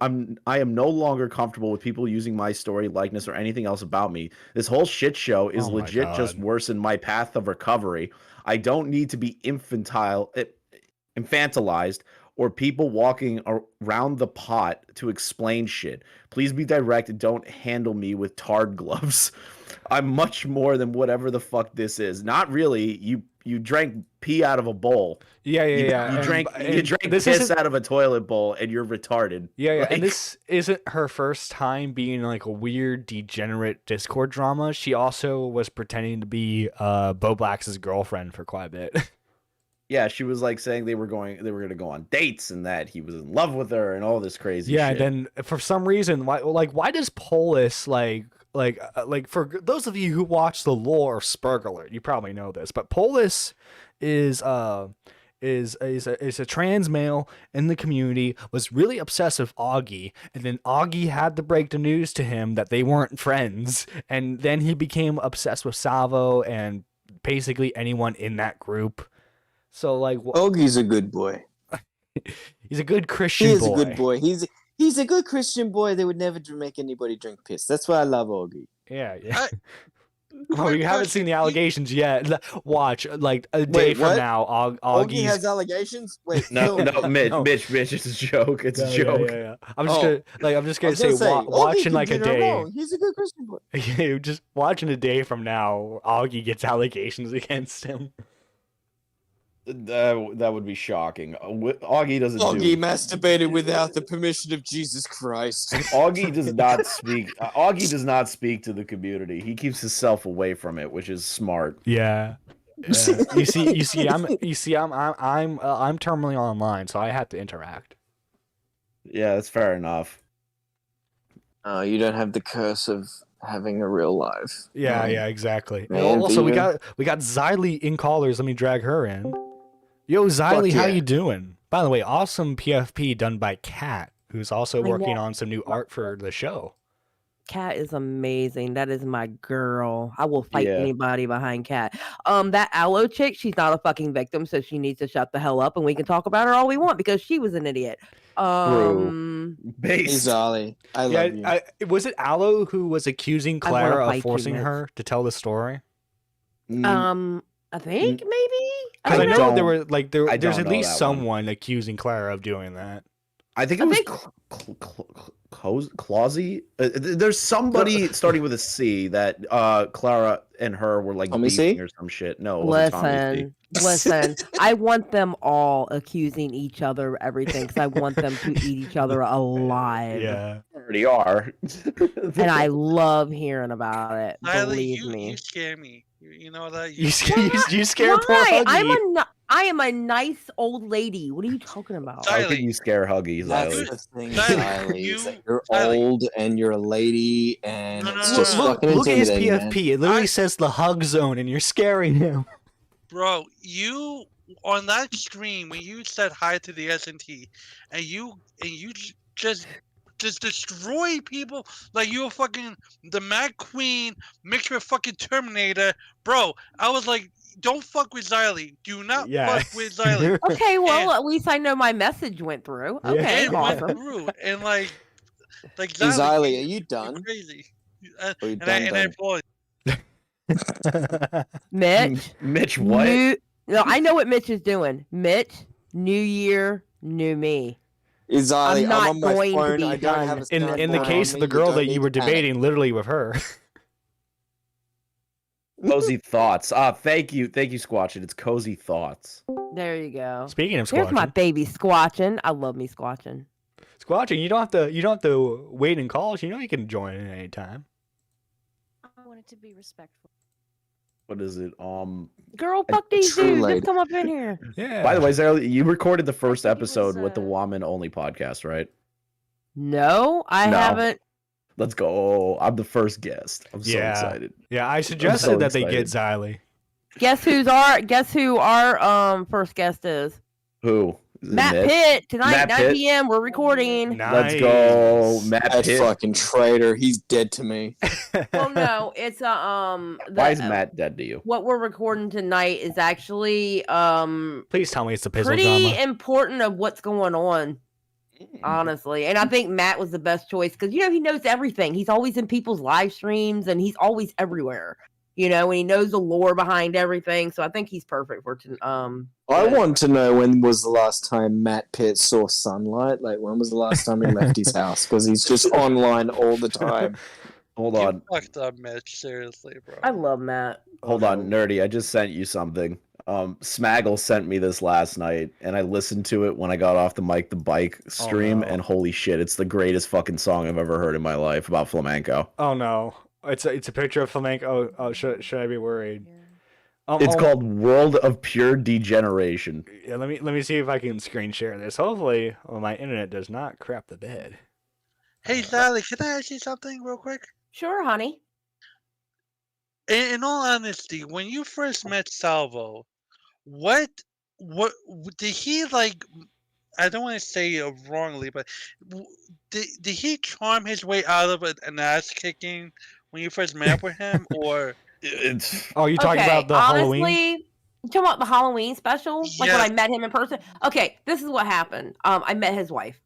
with people using my story, likeness, or anything else about me. This whole shit show is Oh my legit just God. worsened my path of recovery. I don't need to be infantilized or people walking around the pot to explain shit. Please be direct and don't handle me with tarred gloves. I'm much more than whatever the fuck this is. Not really. You drank pee out of a bowl. Yeah. You And- drank and this piss isn't- out of a toilet bowl, and you're retarded. Yeah, Like, and this isn't her first time being like a weird, degenerate Discord drama. She also was pretending to be Bo Black's girlfriend for quite a bit. yeah, she was like saying they were gonna go on dates and that he was in love with her and all this crazy Yeah, shit. and then for some reason, why does Polis like for those of you who watch the lore of Spurgler, you probably know this, but Polis is a trans male in the community, was really obsessed with Augie, and then Augie had to break the news to him that they weren't friends, and then he became obsessed with Salvo and basically anyone in that group. So like, Ogie's a good boy. he's a good Christian He is boy. a good boy. He's a good Christian boy that would never make anybody drink piss. That's why I love Augie. Yeah. I- Well, you haven't seen the allegations yet. Watch, like a day Wait, from what? now, Augie Augie's. has allegations. Wait, no, Mitch, No. Mitch, it's a joke. It's a Yeah. joke. I'm just Oh. I'm just gonna I was say, gonna say, watching Augie can like a do no day. wrong. He's a good Christian boy. Just watching a day from now, Augie gets allegations against him. That would be shocking. Augie doesn't Augie do. masturbated without the permission of Jesus Christ. Augie does not speak. Augie does not speak to the community. He keeps himself away from it, which is smart. Yeah. You see, I'm terminally online, so I have to interact. Yeah, that's fair enough. You don't have the curse of having a real life. Yeah, exactly. Man, Also, we Vegan. got Xylee in callers. Let me drag her in. Yo, Xylee, how yeah. you doing? By the way, awesome PFP done by Kat, who's also I working know. on some new art for the show. Kat is amazing. That is my girl. I will fight Yeah. anybody behind Kat. That Aloe chick, she's not a fucking victim, so she needs to shut the hell up, and we can talk about her all we want because she was an idiot. Hey, Based. Zolly, I love you. Was it Aloe who was accusing I wanna Clara fight of you, forcing Mitch. her to tell the story? Mm, I think maybe. Because I know don't- there were like I there's don't at know least that one. someone accusing Clara of doing that. I think it I was think- Clausy. There's somebody starting with a C that Clara and her were like Tommy beefing C? or some shit. No, it wasn't Tommy C. Listen. I want them all accusing each other of everything because I want them to eat each other alive. Yeah. Already are. And I love hearing about it. Riley, Believe you me. scare me. You know that? You scare poor Why? Huggy. I am a nice old lady. What are you talking about? How can you scare Huggy, That's Xylee? the thing, Xylee, Xylee, is that you- you're Xylee. old and you're a lady, and No, no, it's no, just no, no. fucking Look at his intimidating, PFP. man. It literally says the hug zone, and you're scaring him. Bro, you on that stream when you said hi to the S&T, and you just destroy people like you were fucking the Mad Queen mixed with fucking Terminator, bro. I was like, don't fuck with Xylee. Do not fuck with Xylee. Okay, well, at least I know my message went through. Okay, It went awesome. through, and like Hey, Xylee, Xylee, are you you're done? crazy. Are you And done? I applaud. Mitch. Mitch, what? No, I know what Mitch is doing. Mitch, new year, new me. Xylee, I'm not on my going to phone. be I don't done. have a In the soundboard case on of me, the girl don't that need you were to panic. debating, literally with her. Cozy thoughts. Thank you, Squatchin. It's cozy thoughts. There you go. Speaking of There's my squatching, baby squatching. I love me squatching. you don't have to wait in calls. You know you can join at any time. I want it to be respectful. What is it? Girl, fuck these true dudes. lady. Just come up in here. Yeah. By the way, Sarah, you recorded the first think it episode was, with the Woman Only podcast, right? No, I No. haven't. Let's go. I'm the first guest. I'm so Yeah. excited. Yeah, I suggested so that they get excited. Xylee. Guess who our first guest is? Who? Is it Matt Mitch? Pitt tonight, Matt 9 Pitt? p.m. We're recording. Let's go, Matt That Pitt. fucking traitor. He's dead to me. Well, no, it's Why is Matt dead to you? what we're recording tonight is actually Please tell me it's the pizzle pretty drama. important of what's going on. Honestly, and I think Matt was the best choice because he knows everything. He's always in people's live streams and he's always everywhere. And he knows the lore behind everything. So I think he's perfect for I want to know when was the last time Matt Pitt saw sunlight. Like, when was the last time he left his house? Because he's just online all the time. Hold on. Fucked up, Mitch. Seriously, bro. I love Matt. Hold on, Nerdy. I just sent you something. Smaggle sent me this last night, and I listened to it when I got off the Mike the Bike stream, no. and holy shit, it's the greatest fucking song I've ever heard in my life about flamenco. Oh no, it's a picture of flamenco. Oh, should I be worried? It's called World of Pure Degeneration. Yeah, let me see if I can screen share this. Hopefully, my internet does not crap the bed. Hey, Sally, can I ask you something real quick? Sure, honey. In all honesty, when you first met Salvo, what did he like? I don't want to say it wrongly, but did he charm his way out of an ass kicking when you first met up with him, or? Oh, you talking about the honestly, Halloween? You talking about the Halloween special? Like when I Yes. met him in person? Okay, this is what happened. I met his wife.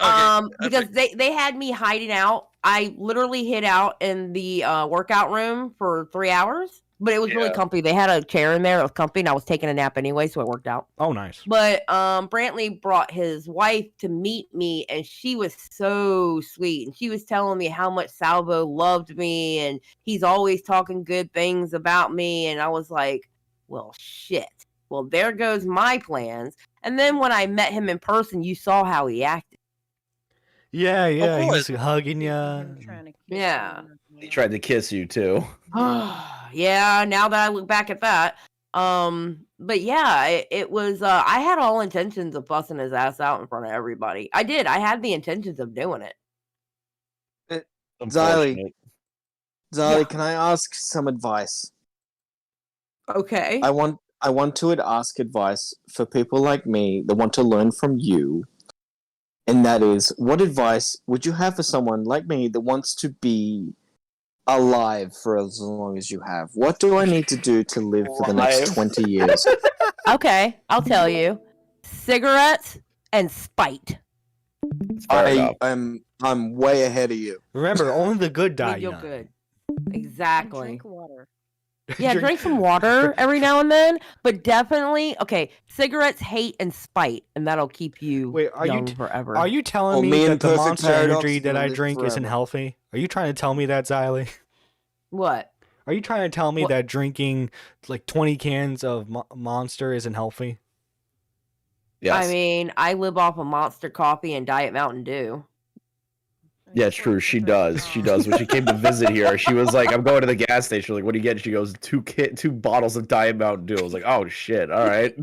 Okay, Because they had me hiding out. I literally hid out in the workout room for 3 hours, but it was really Yeah. comfy. They had a chair in there. It was comfy, and I was taking a nap anyway, so it worked out. Oh, nice. But Brantley brought his wife to meet me, and she was so sweet. And she was telling me how much Salvo loved me, and he's always talking good things about me. And I was like, well, shit. Well, there goes my plans. And then when I met him in person, you saw how he acted. Yeah, yeah, he was course. hugging you. Trying to kiss Yeah. you. He tried to kiss you too. Yeah, now that I look back at that. But yeah, it was I had all intentions of busting his ass out in front of everybody. I did. I had the intentions of doing it. Xylee, Yeah. can I ask some advice? Okay. I want to ask advice for people like me that want to learn from you. And that is, what advice would you have for someone like me that wants to be alive for as long as you have? What do I need to do to live for the next Alive? 20 years? Okay, I'll tell you. Cigarettes and spite. I'm way ahead of you. Remember, only the good die Make you young. good. And Exactly. drink water. Yeah, drink some water every now and then, but definitely, okay, cigarettes, hate, and spite, and that'll keep you Wait, are young you forever. are you telling Oh, me me that and the Perfect Monster Paradox Energy is that gonna I live drink isn't forever. healthy? Are you trying to tell me that, Xylee? What? Are you trying to tell me What? that drinking like 20 cans of Monster isn't healthy? Yes. I mean, I live off of Monster Coffee and Diet Mountain Dew. Yeah, it's true. She does. She does. When she came to visit here, she was like, "I'm going to the gas station." Like, what do you get? She goes, two bottles of Diet Mountain Dew. I was like, "Oh shit! All right."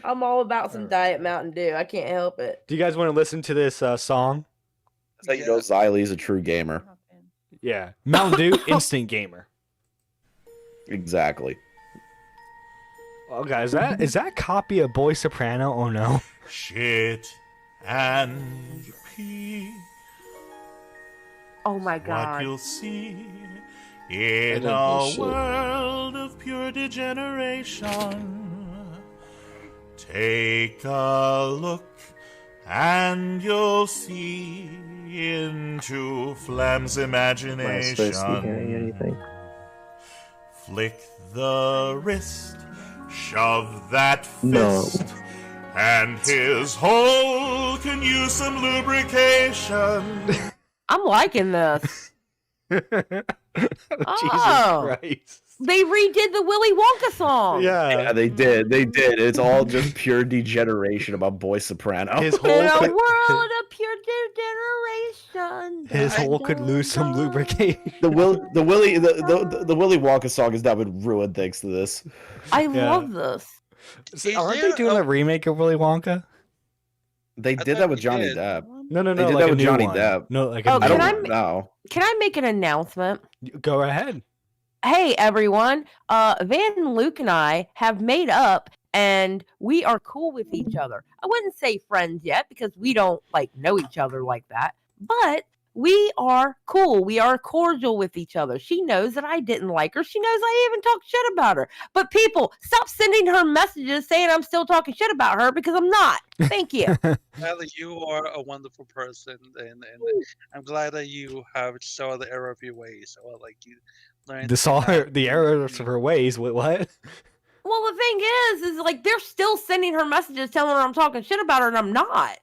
I'm all about some Diet Mountain Dew. I can't help it. Do you guys want to listen to this song? That's how you know Xylee's a true gamer. Yeah, Mountain Dew, instant gamer. Exactly. Oh, guys, is that copy of Boy Soprano? Oh no. Shit and pee. Oh my What god. you'll see I in don't a do shit. world of pure degeneration. Take a look and you'll see into Flam's Am I supposed to be hearing imagination. anything? Flick the wrist, shove that No. fist, and his hole can use some lubrication. I'm liking this. Jesus Oh. Christ. They redid the Willy Wonka song. Yeah, they did. They did. It's all just pure degeneration about Boy Soprano. His In hole a could, world of pure degeneration. his hole could lose some lubrication. the Willy Wonka song has now been ruined thanks to this. I Yeah. love this. Aren't they doing a remake of Willy Wonka? They did that with Johnny Depp. No, They did like that a with new Johnny one. Depp. No, like Oh, a new I don't one. know. Can I make an announcement? Go ahead. Hey everyone, Van and Luke and I have made up and we are cool with each other. I wouldn't say friends yet because we don't like know each other like that, but we are cool. We are cordial with each other. She knows that I didn't like her. She knows I even talked shit about her. But people, stop sending her messages saying I'm still talking shit about her because I'm not. Thank you. Natalie, you are a wonderful person, and I'm glad that you have saw the error of your ways. So, like, you learned The errors of her ways. What? Well, the thing is like they're still sending her messages telling her I'm talking shit about her and I'm not.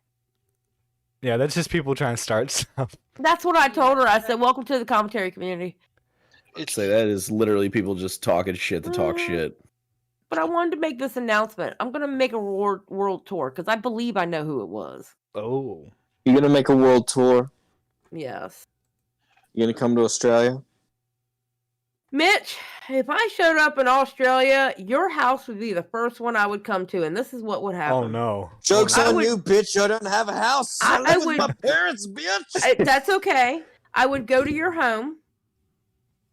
Yeah, that's just people trying to start stuff. That's what I told her. I said, "Welcome to the commentary community." I'd say that is literally people just talking shit to talk shit. But I wanted to make this announcement. I'm gonna make a world tour because I believe I know who it was. Oh. You're gonna make a world tour? Yes, You're gonna come to Australia? Mitch. If I showed up in Australia, your house would be the first one I would come to, and this is what would happen. Oh no. Joke's I on would- you, bitch. I don't have a house. I live with my parents, bitch. That's okay. I would go to your home.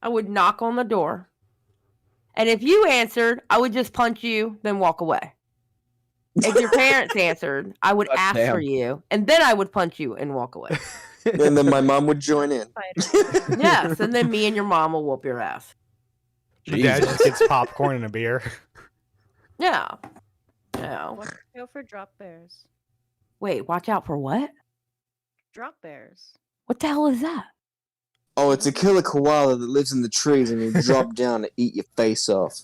I would knock on the door. And if you answered, I would just punch you, then walk away. If your parents answered, I would ask for you, and then I would punch you and walk away. And then my mom would join in. Yes, and then me and your mom will whoop your ass. The dad just gets popcorn and a beer. Yeah. Yeah. Go for drop bears. Wait, watch out for what? Drop bears. What the hell is that? Oh, it's a killer koala that lives in the trees and will drop down to eat your face off.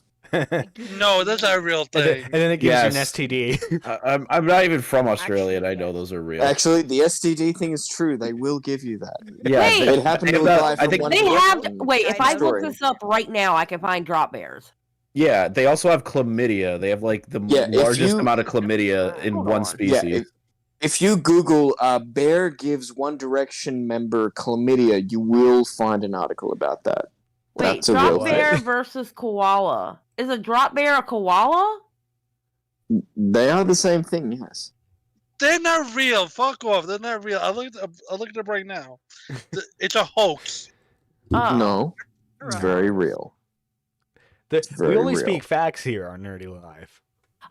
No, that's not a real thing. And then it gives Yes. you an STD. I'm not even from Australia, and I know those are real. Actually, the STD thing is true. They will give you that. Yeah, Wait. It happened they to a have guy that- I from think one They have. Brooklyn Wait, if I look story. this up right now, I can find drop bears. Yeah, they also have chlamydia. They have like the Yeah, if largest you- amount of chlamydia in Hold one on. species. Yeah, if you Google bear gives One Direction member chlamydia, you will find an article about that. Wait, That's a real drop thing. bear versus koala. Is a drop bear a koala? They are the same thing, yes. They're not real. Fuck off. They're not real. I looked it up right now. It's a hoax. Oh. No, it's very real. We very only real. speak facts here on Nerdy Live.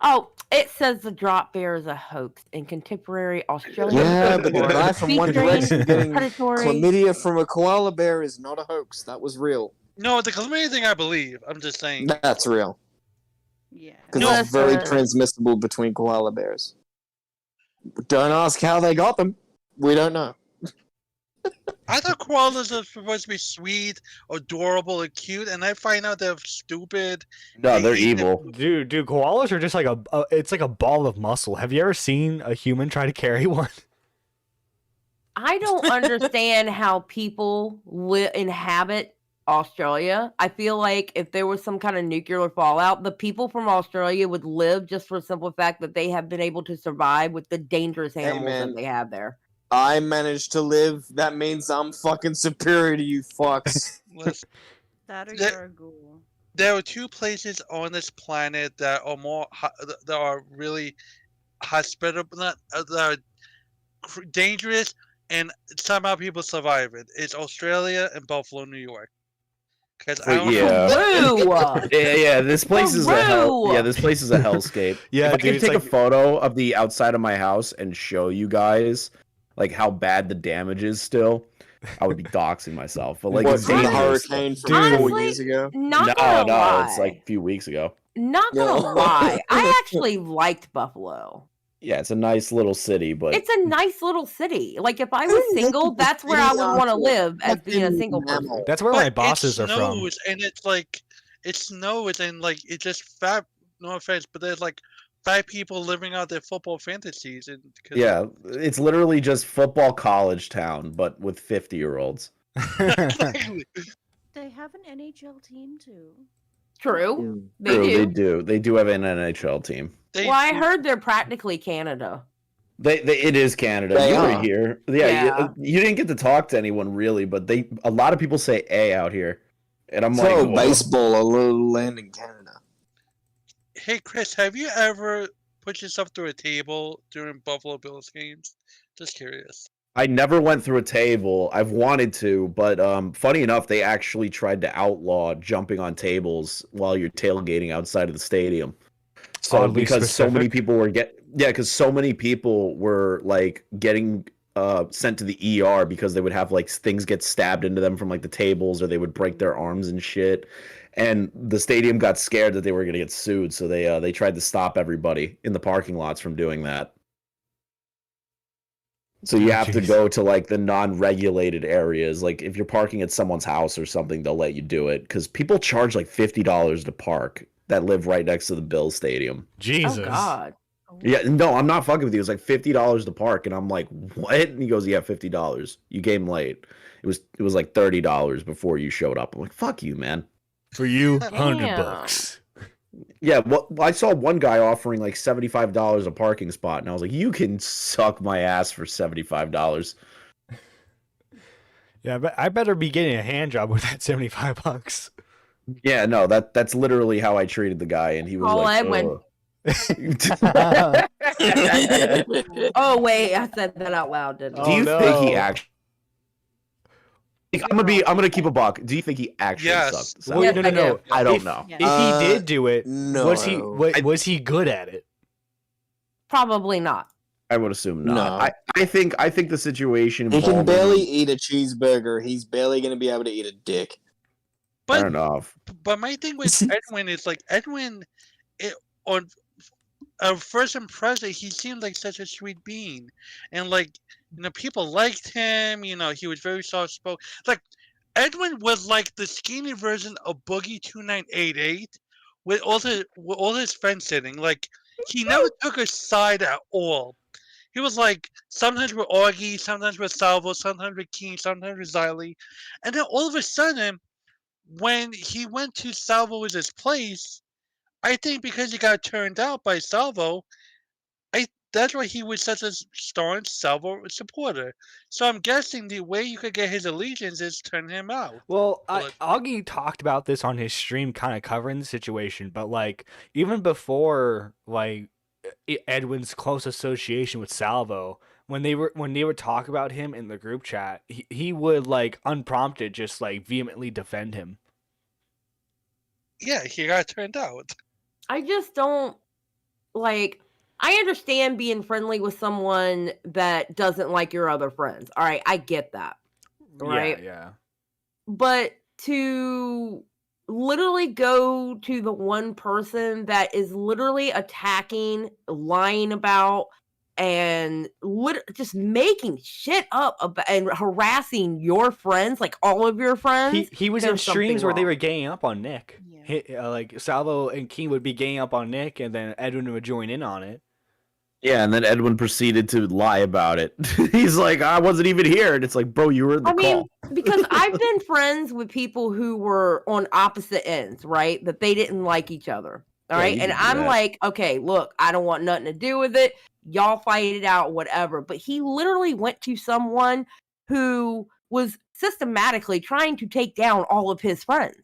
Oh, it says the drop bear is a hoax in contemporary Australian Yeah, but the folklore, guy from One featuring Direction getting predatory. chlamydia from a koala bear is not a hoax. That was real. No, the chlamydia thing I believe. I'm just saying. That's real. Yeah. Because it's very Listen. transmissible between koala bears. Don't ask how they got them. We don't know. I thought koalas are supposed to be sweet, adorable, and cute, and I find out they're stupid. No, they're eat the- evil. Dude, koalas are just like it's like a ball of muscle. Have you ever seen a human try to carry one? I don't understand how people inhabit Australia. I feel like if there was some kind of nuclear fallout, the people from Australia would live just for the simple fact that they have been able to survive with the dangerous animals man. that they have there. I managed to live. That means I'm fucking superior to you fucks. That or That- you're a ghoul. There are two places on this planet that are that are really hospitable, that are dangerous, and somehow people survive it. It's Australia and Buffalo, New York. Because I don't know. Yeah. This place is a hell. Yeah, this place is a hellscape. Yeah, if I dude, could it's take a like- photo of the outside of my house and show you guys like how bad the damage is still, I would be doxing myself. But like, What, it's from the dangerous. hurricane from Honestly, 4 years ago? Not gonna lie. It's like a few weeks ago. Not gonna lie. I actually liked Buffalo. Yeah, it's a nice little city, but It's a nice little city. Like if I was single, that's where I would want to live as being a single person. That's where my But bosses it are from. snows, and it's like it snows, and like it's just fat. No offense, but there's like 5 people living out their football fantasies, and yeah, it's literally just football college town, but with 50-year-olds. They have an NHL team too. True. They True, do. They do. They do have an NHL team. Well, I heard they're practically Canada. It is Canada. They You were are. here. Yeah, Yeah. you didn't get to talk to anyone really, but a lot of people say A out here, and I'm So like, whoa. baseball, a little land in Canada. Hey, Chris, have you ever put yourself through a table during Buffalo Bills games? Just curious. I never went through a table. I've wanted to, but funny enough, they actually tried to outlaw jumping on tables while you're tailgating outside of the stadium. So Oddly because so many specific. people were because so many people were like getting sent to the ER because they would have like things get stabbed into them from like the tables, or they would break their arms and shit. And the stadium got scared that they were going to get sued, so they tried to stop everybody in the parking lots from doing that. So you have to go to like the non-regulated areas. Like if you're parking at someone's house or something, they'll let you do it because people charge like $50 to park that live right next to the Bills stadium. Jesus. Oh God. Yeah, no, I'm not fucking with you. It was like $50 to park, and I'm like, what? And he goes, yeah, $50. You came late. It was like $30 before you showed up. I'm like, fuck you, man. For you, Damn. $100. Yeah, well, I saw one guy offering like $75 a parking spot, and I was like, you can suck my ass for $75. Yeah, but I better be getting a hand job with that $75. Yeah, no, that's literally how I treated the guy, and he was Call like, Edwin. "Ugh." Oh wait, I said that out loud, didn't I? Do you think he actually? I'm gonna keep a buck. Do you think he actually Yes. sucked? Well, Yes, no, I no. do. I don't If- know. If he did do it, no. was he good at it? Probably not. I would assume not. No. I think the situation. He can involving- barely eat a cheeseburger. He's barely going to be able to eat a dick. Fair enough. But my thing with Edwin is like Edwin, on first impression, he seemed like such a sweet being, and like people liked him. He was very soft spoken. Like Edwin was like the skinny version of Boogie 2988 with all his fence sitting. Like he never took a side at all. He was like sometimes with Augie, sometimes with Salvo, sometimes with Keen, sometimes with Xylee, and then all of a sudden, when he went to Salvo's place, I think because he got turned out by Salvo, that's why he was such a staunch Salvo supporter. So I'm guessing the way you could get his allegiance is turn him out. Well, Augie talked about this on his stream, kind of covering the situation, but like even before like Edwin's close association with Salvo, when they were talking about him in the group chat, he would like unprompted just like vehemently defend him. Yeah, he got turned out. I just don't like. I understand being friendly with someone that doesn't like your other friends. All right, I get that. Right? Yeah. But to literally go to the one person that is literally attacking, lying about, and just making shit up and harassing your friends, like all of your friends. He was in there's something streams where they wrong. were ganging up on Nick. Like Salvo and King would be ganging up on Nick, and then Edwin would join in on it. Yeah, and then Edwin proceeded to lie about it. He's like, I wasn't even here. And it's like, bro, you were in the call. Because I've been friends with people who were on opposite ends, right? That they didn't like each other. All Yeah, right. you And can do I'm that. like, okay, look, I don't want nothing to do with it. Y'all fight it out, whatever. But he literally went to someone who was systematically trying to take down all of his friends.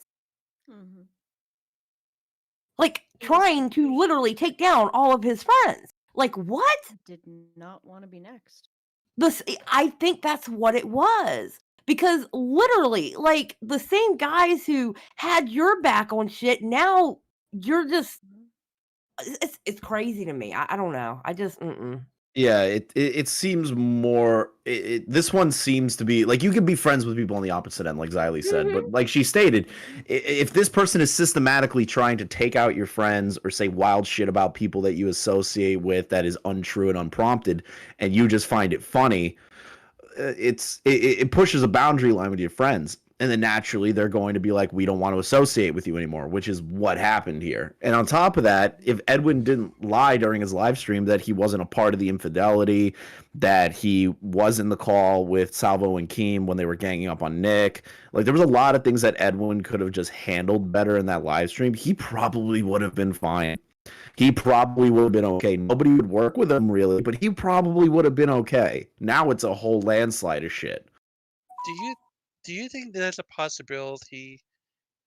Like, trying to literally take down all of his friends. Like, what? Did not want to be next. I think that's what it was. Because literally, like, the same guys who had your back on shit, now you're just it's crazy to me. I don't know. I just Yeah, it seems more. This one seems to be like you can be friends with people on the opposite end, like Xylee said. But like she stated, if this person is systematically trying to take out your friends or say wild shit about people that you associate with that is untrue and unprompted, and you just find it funny, it pushes a boundary line with your friends. And then naturally they're going to be like, we don't want to associate with you anymore, which is what happened here. And on top of that, if Edwin didn't lie during his live stream that he wasn't a part of the infidelity, that he was in the call with Salvo and Keem when they were ganging up on Nick, like there was a lot of things that Edwin could have just handled better in that live stream. He probably would have been fine. He probably would have been okay. Nobody would work with him really, but he probably would have been okay. Now it's a whole landslide of shit. Do you think there's a possibility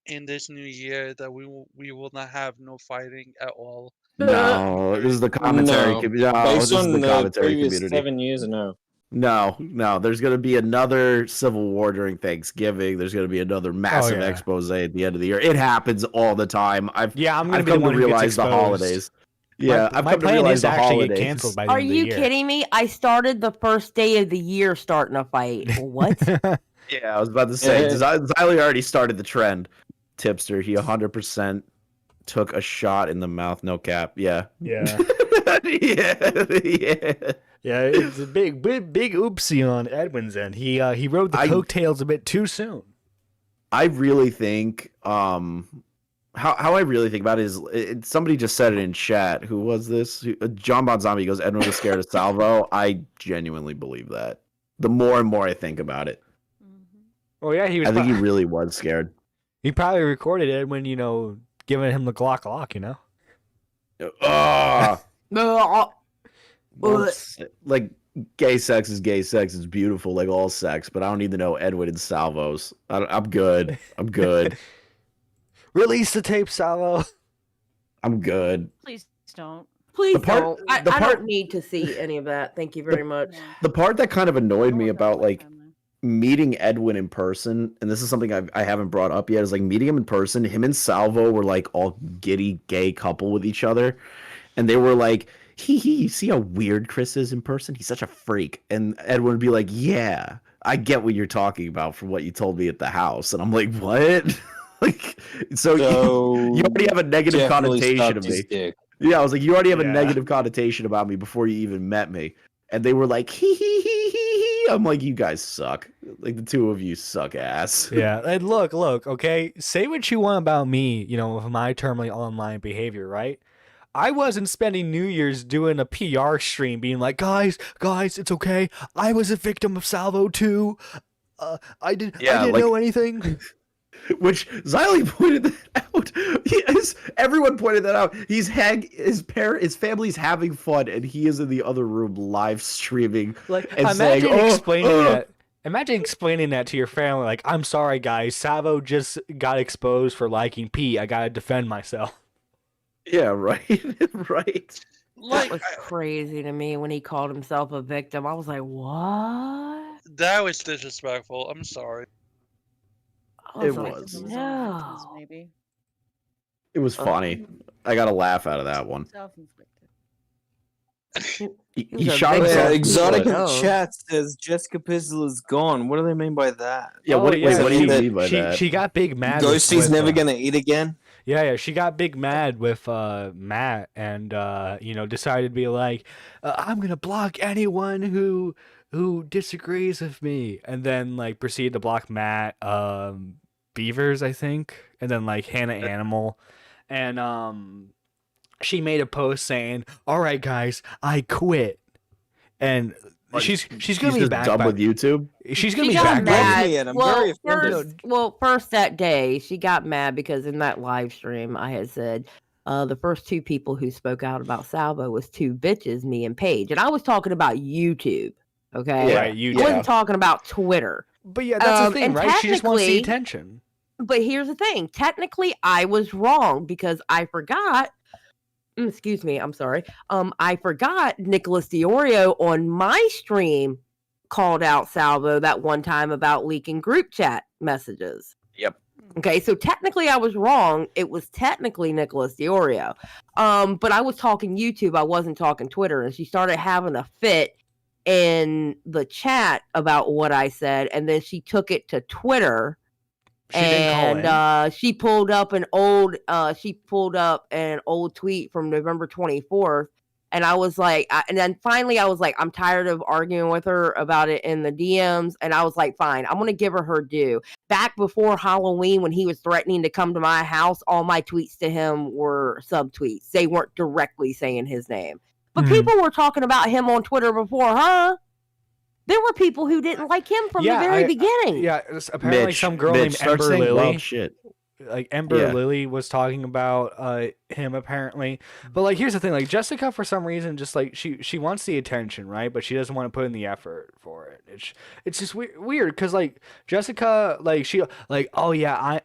in this new year that we will not have no fighting at all? No, this is the commentary. No. No, Based this is on the the commentary previous community. 7 years, no. No. There's going to be another civil war during Thanksgiving. There's going to be another massive yeah. expose at the end of the year. It happens all the time. I'm gonna I've be the come one to who gets realize the exposed. holidays. Yeah, I've my come to plan realize is the to actually holidays. get canceled by the Are end of the you year. kidding me? I started the first day of the year starting a fight. What? Yeah, I was about to say, Xylee already started the trend. Tipster, he 100% took a shot in the mouth, no cap. Yeah. Yeah. yeah. Yeah, it's a big oopsie on Edwin's end. He rode the coattails a bit too soon. I really think how I really think about it is somebody just said it in chat. Who was this? John Bon Zombie goes, Edwin was scared of Salvo. I genuinely believe that. The more and more I think about it. Oh yeah, I think he really was scared. He probably recorded Edwin, giving him the Glock, Like gay sex is gay sex. It's beautiful, like all sex. But I don't need to know Edwin and Salvo's. I'm good. I'm good. Release the tape, Salvo. I'm good. Please don't. Please part- don't. I don't need to see any of that. Thank you very much. The part that kind of annoyed me about like meeting Edwin in person, and this is something I haven't brought up yet, is like meeting him in person. Him and Salvo were like all giddy gay couple with each other, and they were like, you see how weird Chris is in person? He's such a freak. And Edwin would be like, yeah, I get what you're talking about from what you told me at the house. And I'm like, what? Like, so you already have a negative connotation of me. Yeah, I was like, you already have a negative connotation about me before you even met me. And they were like, hee. I'm like, you guys suck. Like, the two of you suck ass. Yeah, and look, okay? Say what you want about me, with my terminally online behavior, right? I wasn't spending New Year's doing a PR stream being like, guys, it's okay. I was a victim of Salvo too. I didn't know anything. Which Xylee pointed that out. Everyone pointed that out. His family's having fun, and he is in the other room live streaming. Like, and imagine saying, explaining that. Imagine explaining that to your family. Like, I'm sorry, guys. Salvo just got exposed for liking P. I gotta defend myself. Yeah, right. Right. That was crazy to me when he called himself a victim. I was like, what? That was disrespectful. I'm sorry. It was. No. Maybe. It was funny. I got a laugh out of that one. Self-inflicted. He shot himself. Exotic in chat says Jessica Pizzle is gone. What do they mean by that? Yeah, what do you mean by that? She got big mad. Ghosty's never gonna eat again? Yeah, she got big mad with Matt, and decided to be like, I'm gonna block anyone who disagrees with me, and then like proceeded to block Matt, Beavers, I think, and then like Hannah Animal, and she made a post saying, "All right, guys, I quit," and she's gonna be just back done with YouTube. She's gonna She be got back by mad. I'm very offended. First that day, she got mad because in that live stream, I had said the first two people who spoke out about Salvo was two bitches, me and Paige, and I was talking about YouTube. Okay, right. I wasn't talking about Twitter. But yeah, that's the thing, and right? She just wants the technically- attention. But here's the thing: technically, I was wrong because I forgot. Excuse me, I'm sorry. I forgot Nicholas Diorio on my stream called out Salvo that one time about leaking group chat messages. Yep. Okay, so technically I was wrong. It was technically Nicholas Diorio. But I was talking YouTube. I wasn't talking Twitter. And she started having a fit in the chat about what I said. And then she took it to Twitter. She pulled up an old tweet from November 24th, and I was like, and then finally I was like, I'm tired of arguing with her about it in the DMs, and I was like, fine, I'm gonna give her due. Back before Halloween, when he was threatening to come to my house, all my tweets to him were subtweets. They weren't directly saying his name, but people were talking about him on Twitter before her. There were people who didn't like him from the very beginning. Apparently some girl named start Ember saying Lily. wild shit. Like Ember Lily was talking about him apparently. But like here's the thing, like Jessica for some reason just like she wants the attention, right? But she doesn't want to put in the effort for it. It's just weird cuz like Jessica like she like oh yeah,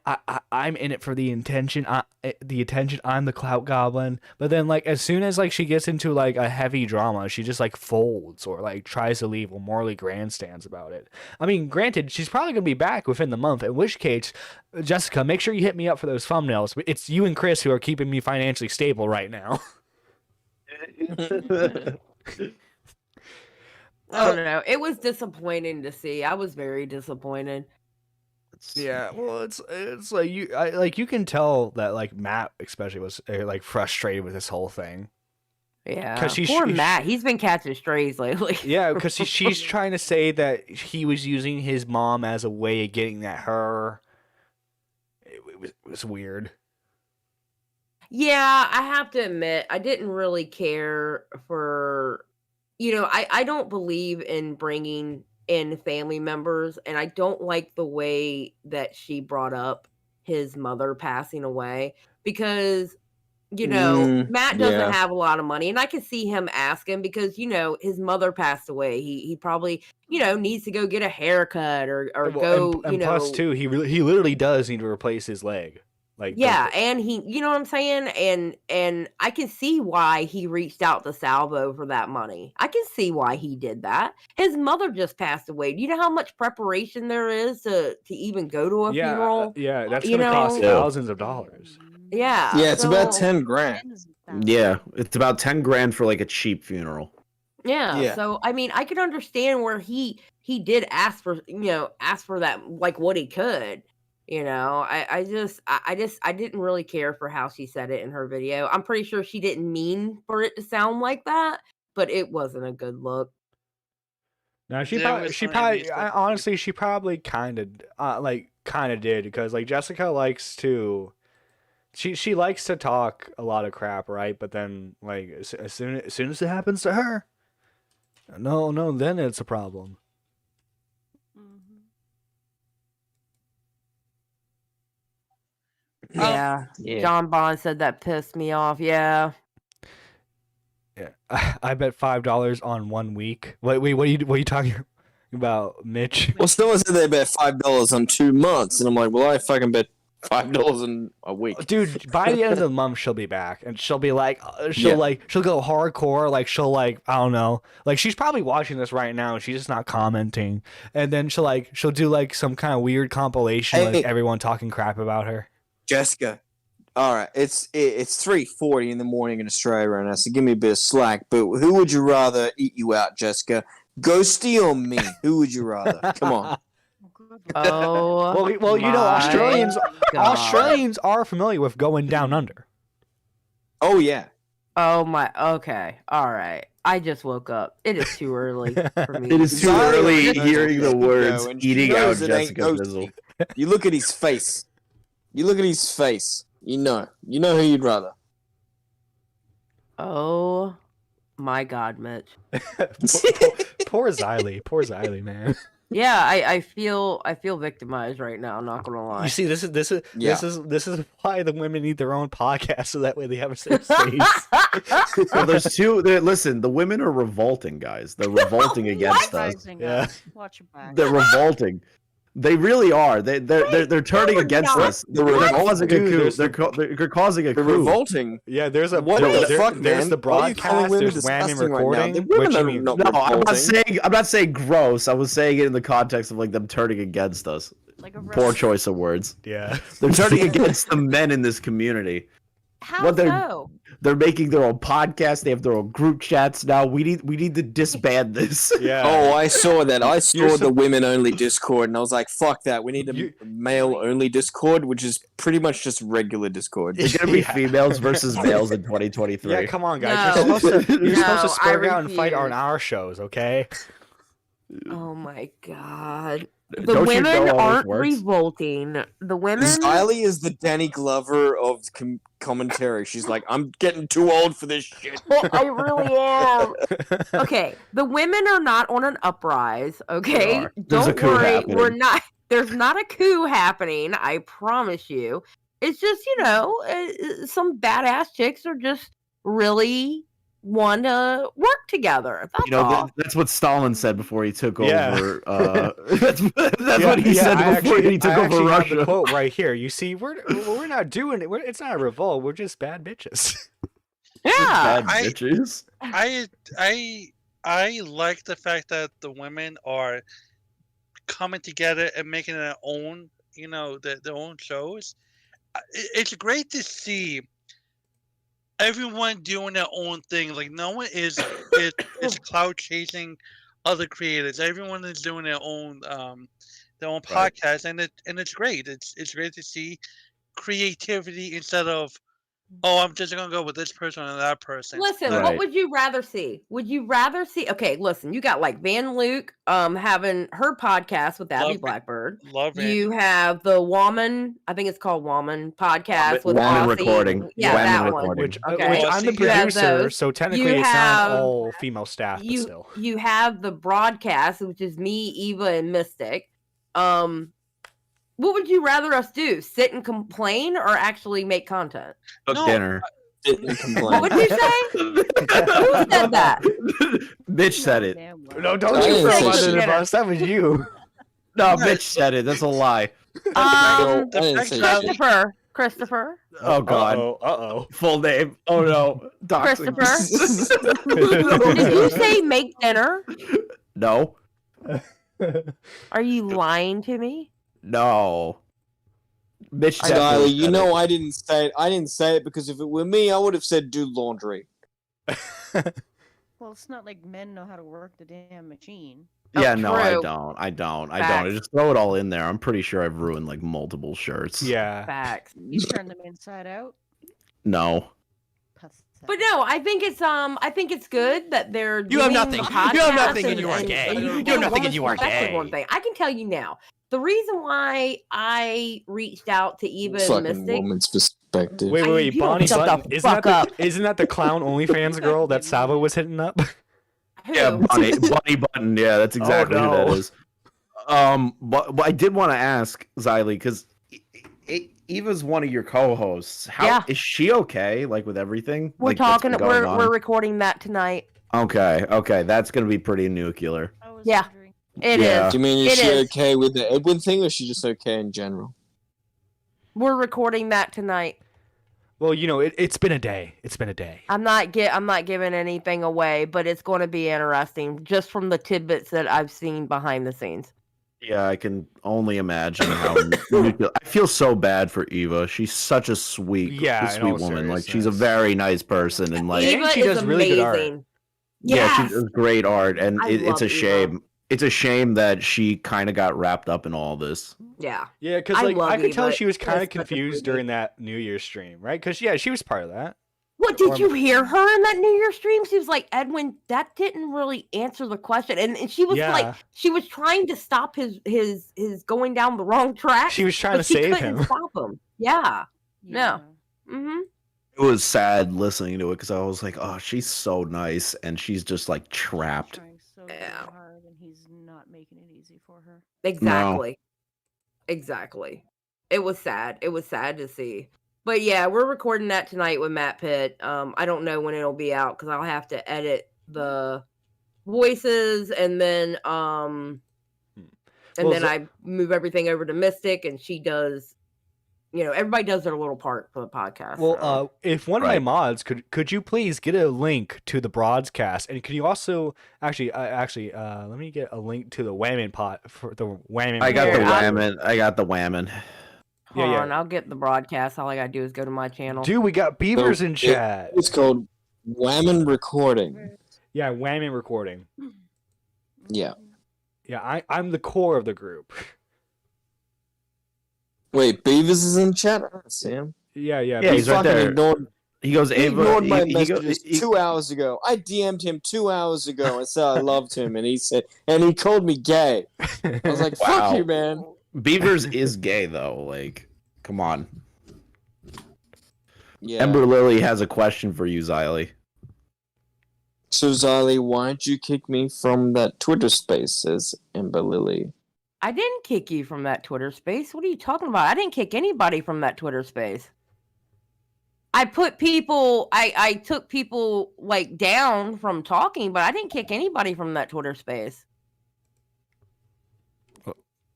I'm in it for the attention. I'm the clout goblin. But then like as soon as like she gets into like a heavy drama, she just like folds or like tries to leave or morally grandstands about it. I mean, granted, she's probably going to be back within the month, in which case Jessica, make sure you hit me up for those thumbnails. It's you and Chris who are keeping me financially stable right now. I don't know. It was disappointing to see. I was very disappointed. Yeah, well, it's like you can tell that like Matt especially was like frustrated with this whole thing. Yeah, poor Matt. He's been catching strays lately. Yeah, because she's trying to say that he was using his mom as a way of getting at her. It was weird. Yeah, I have to admit, I didn't really care for, I don't believe in bringing in family members, and I don't like the way that she brought up his mother passing away because, Matt doesn't have a lot of money, and I can see him asking because, his mother passed away. He probably, needs to go get a haircut or go, and plus too, he literally does need to replace his leg. Like and he, you know what I'm saying, and I can see why he reached out to Salvo for that money. I can see why he did that. His mother just passed away. Do you know how much preparation there is to even go to a funeral? Yeah, that's gonna cost thousands of dollars. Yeah, it's about 10 grand. Yeah, it's about 10 grand for like a cheap funeral. Yeah. So I mean, I could understand where he did ask for that, like what he could. I didn't really care for how she said it in her video. I'm pretty sure she didn't mean for it to sound like that, but it wasn't a good look. No, she probably kind of did because like Jessica likes to, she likes to talk a lot of crap, right? But then like as soon as it happens to her, no, then it's a problem. Yeah. John Bond said that pissed me off. Yeah. Yeah, I bet $5 on 1 week. Wait, what are you talking about, Mitch? Well, someone said they bet $5 on 2 months, and I'm like, well, I fucking bet $5 in a week. Dude, by the end of the month, she'll be back, and she'll be like, she'll go hardcore, like she'll like, I don't know, like she's probably watching this right now, and she's just not commenting, and then she'll do like some kind of weird compilation, like everyone talking crap about her. Jessica, all right, it's 3:40 in the morning in Australia right now, so give me a bit of slack. But who would you rather eat you out, Jessica? Ghosty or me? Who would you rather? Come on. Oh, Well, you know, my God. Australians are familiar with going down under. Oh yeah. Oh my. Okay. All right. I just woke up. It is too early for me. It is too Zaya early knows hearing the Jessica, words and she eating out knows it ain't Jessica ghosty. Bizzle. You look at his face. You look at his face. You know who you'd rather. Oh my God, Mitch. Poor Xylee, man. Yeah, I feel victimized right now. I'm not gonna lie. You see, this is why the women need their own podcast, so that way they have a safe space. Well, there's two. Listen, the women are revolting, guys. They're revolting against us. Rising Yeah. up. Watch your back. They're revolting. They really are. They're turning we're against not. us. They're causing a coup. They're causing a They're coup. revolting. Yeah, there's a What there's the fuck, there's man? the Why are you calling broadcast. women There's whammon disgusting right now? recording. The women which are you mean, not No, revolting. I'm not saying gross. I was saying it in the context of like them turning against us. Like a Poor wrestler. choice of words. yeah. They're turning against the men in this community. How What they're- so? They're making their own podcast. They have their own group chats now. We need to disband this. Yeah. Oh, I saw that. I You're saw so- the women-only Discord, and I was like, "Fuck that! We need a male-only Discord, which is pretty much just regular Discord." It's gonna be Yeah. females versus males in 2023. Yeah, come on, guys. No. You're supposed to No, spurg I out and fight on refuse. our shows, okay? Oh my God. The Don't you women know how this aren't works? revolting. The women. Xylee is the Danny Glover of commentary. She's like, "I'm getting too old for this shit." Well, I really am. Okay, the women are not on an uprise. Okay, are. There's a don't coup worry. happening. We're not. There's not a coup happening. I promise you. It's just some badass chicks are just really want to work together. That's You know, all. that's what Stalin said before he took Yeah. over. That's what he said before he took over have the Russia. quote right here. You see, we're not doing it. It's not a revolt. We're just bad bitches. Yeah. Bad bitches. I like the fact that the women are coming together and making their own, their own shows. It's great to see everyone doing their own thing. Like no one is cloud chasing other creators. Everyone is doing their own podcast, and it's great. It's great to see creativity instead of, oh, I'm just gonna go with this person and that person. Listen, Right. what would you rather see? Would you rather see? Okay, listen, you got like Van Luke having her podcast with Abby Love it. Blackbird. Love it. You have the Woman, I think it's called Woman podcast with Woman Aussie. recording. Yeah, Woman that recording. one. Which Okay. I'm the You have producer, those. so technically You it's have- not all female staff, but You still. you have the broadcast, which is me, Eva, and Mystic. What would you rather us do? Sit and complain or actually make content? Cook No, dinner. Didn't What complain. would you say? Who said that? Bitch said it. Damn well. No, don't I you didn't throw say under the shit. bus. That was you. No, bitch said it. That's a lie. I didn't say shit. Christopher. Oh God. Uh-oh. Full name. Oh no. Doxing. Did you say make dinner? No. Are you lying to me? No. Bitch definitely Xylee, you said know it. I didn't say it. I didn't say it because if it were me, I would have said do laundry. Well, it's not like men know how to work the damn machine. Yeah, Oh, no, I true. don't. I don't. I Facts. just throw it all in there. I'm pretty sure I've ruined like multiple shirts. Yeah. Facts. You turn them inside out. No. But no, I think it's good that they're You have doing nothing. the You have podcast nothing and you are gay. and You have give a nothing and you are woman's perspective gay. One thing I can tell you now, the reason why I reached out to Eva and Fucking Mystic. woman's perspective. Wait, you don't Bonnie shut the Button. Isn't fuck that the clown OnlyFans girl that Savo was hitting up? Yeah, Who? Bunny Button. Yeah, that's exactly who that no. is. But I did want to ask Xylee because Eva's one of your co-hosts. How Yeah. is she okay? Like with everything? We're like, that's talking. been going on? We're recording that tonight. Okay, that's gonna be pretty nuclear. I was Yeah. wondering. It is. Yeah. Do you mean is It she is. okay with the Edwin thing, or is she just okay in general? We're recording that tonight. Well, you know, it's been a day. It's been a day. I'm not giving anything away, but it's going to be interesting just from the tidbits that I've seen behind the scenes. Yeah, I can only imagine how nuclear. I feel so bad for Eva. She's such a sweet, Yeah, in sweet all woman. Like she's a seriousness. very nice person, and like And Eva she is does really good art. amazing. yeah, Yes. she does great art, and I it's love a Eva. shame. it's a shame that she kind of got wrapped up in all this. Yeah. Yeah, because like I could tell she was kind of confused during that New Year's stream, right? Because yeah, she was part of that. What did you hear her in that New Year's stream? She was like, Edwin, that didn't really answer the question. And she was like, she was trying to stop his going down the wrong track. She was trying to save him. Stop him. Yeah. No. Mm-hmm. It was sad listening to it because I was like, oh, she's so nice, and she's just like trapped. So hard, and he's not making it easy for her. Exactly. Exactly. It was sad. It was sad to see. But yeah, we're recording that tonight with Matt Pitt. I don't know when it'll be out because I'll have to edit the voices and then I move everything over to Mystic and she does, everybody does their little part for the podcast. Well, if one of my mods could you please get a link to the broadcast, and could you also actually let me get a link to the Whammon pot for the Whammon. I got the Whammon. I got the Whammon. Hold on, I'll get the broadcast. All I gotta do is go to my channel. Dude, we got Beavers in chat. It's called Whammon Recording. Yeah, Whammon Recording. Yeah. Yeah, I'm the core of the group. Wait, Beavers is in chat? I don't see him. Yeah, he's right there. He goes, he ignored my messages 2 hours ago. I DM'd him 2 hours ago and said I loved him, and he called me gay. I was like, fuck you, man. Beavers is gay though. Like, come on. Yeah. Ember Lily has a question for you, Xylee. So Xylee, why'd you kick me from that Twitter space? Says Ember Lily. I didn't kick you from that Twitter space. What are you talking about? I didn't kick anybody from that Twitter space. I took people like down from talking, but I didn't kick anybody from that Twitter space.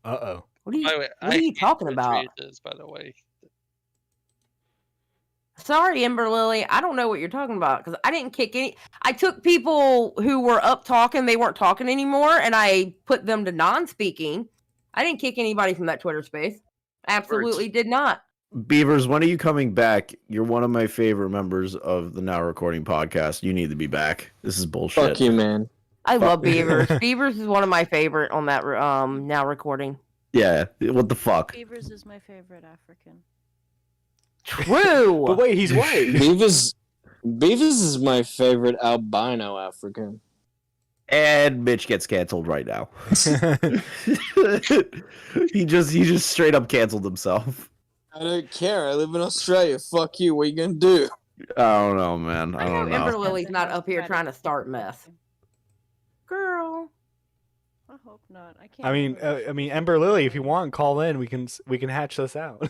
Uh-oh. What are you talking about? By the way. Sorry, Ember Lily. I don't know what you're talking about because I didn't kick any. I took people who were up talking, they weren't talking anymore, and I put them to non-speaking. I didn't kick anybody from that Twitter space. Absolutely did not. Beavers, when are you coming back? You're one of my favorite members of the Now Recording podcast. You need to be back. This is bullshit. Fuck you, man. I love Beavers. Beavers is one of my favorite on that Now Recording. Yeah, what the fuck? Beavers is my favorite African. True. But wait, he's white. Beavers is my favorite albino African. And Mitch gets canceled right now. he just straight up canceled himself. I don't care. I live in Australia. Fuck you. What are you gonna do? I don't know, man. I don't know. Ember Lily's not up here trying to start mess. Girl. I hope not. I can't. I mean, Ember Lily, if you want, call in. We can hatch this out.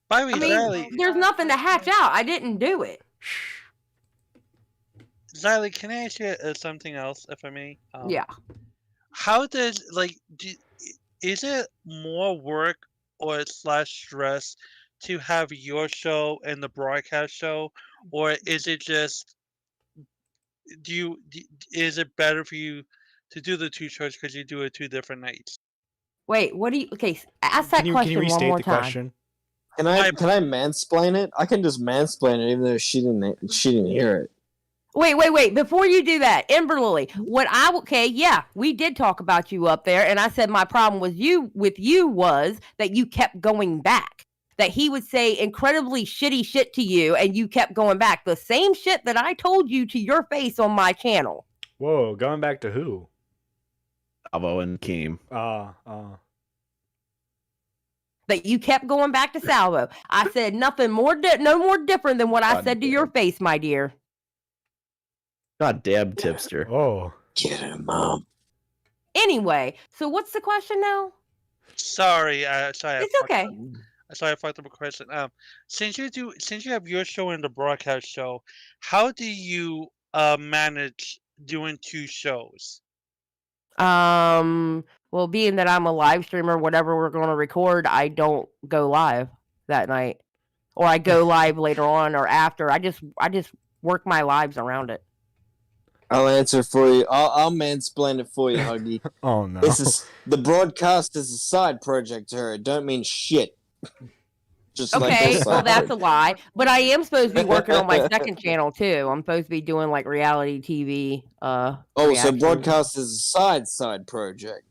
There's nothing to hatch out. I didn't do it. Xylee, can I ask you something else, if I may? Yeah. How does is it more work or / stress to have your show and the broadcast show, or is it just is it better for you to do the two shows because you do it 2 different nights? Wait, what do you? Okay, ask that question can you restate one more the time. question? Can I mansplain it? I can just mansplain it, even though she didn't hear it. Wait. Before you do that, Ember Lily, we did talk about you up there, and I said my problem with you was that you kept going back. That he would say incredibly shitty shit to you, and you kept going back. The same shit that I told you to your face on my channel. Whoa, going back to who? Salvo and Keem. That you kept going back to Salvo. I said nothing more, no more different than what I said to your face, my dear. God damn tipster. Oh. Get him, Mom. Anyway, so what's the question now? Sorry. It's okay. Sorry, I fucked up a question. Since you have your show and the broadcast show, how do you manage doing 2 shows? Well, being that I'm a live streamer, whatever we're going to record, I don't go live that night, or I go live later on or after. I just work my lives around it. I'll answer for you. I'll mansplain it for you, Huggy. Oh no! The broadcast is a side project to her. It don't mean shit. Just Okay, like well that's a lie. But I am supposed to be working on my second channel too. I'm supposed to be doing like reality TV. Oh, so reactions. broadcast is a side project,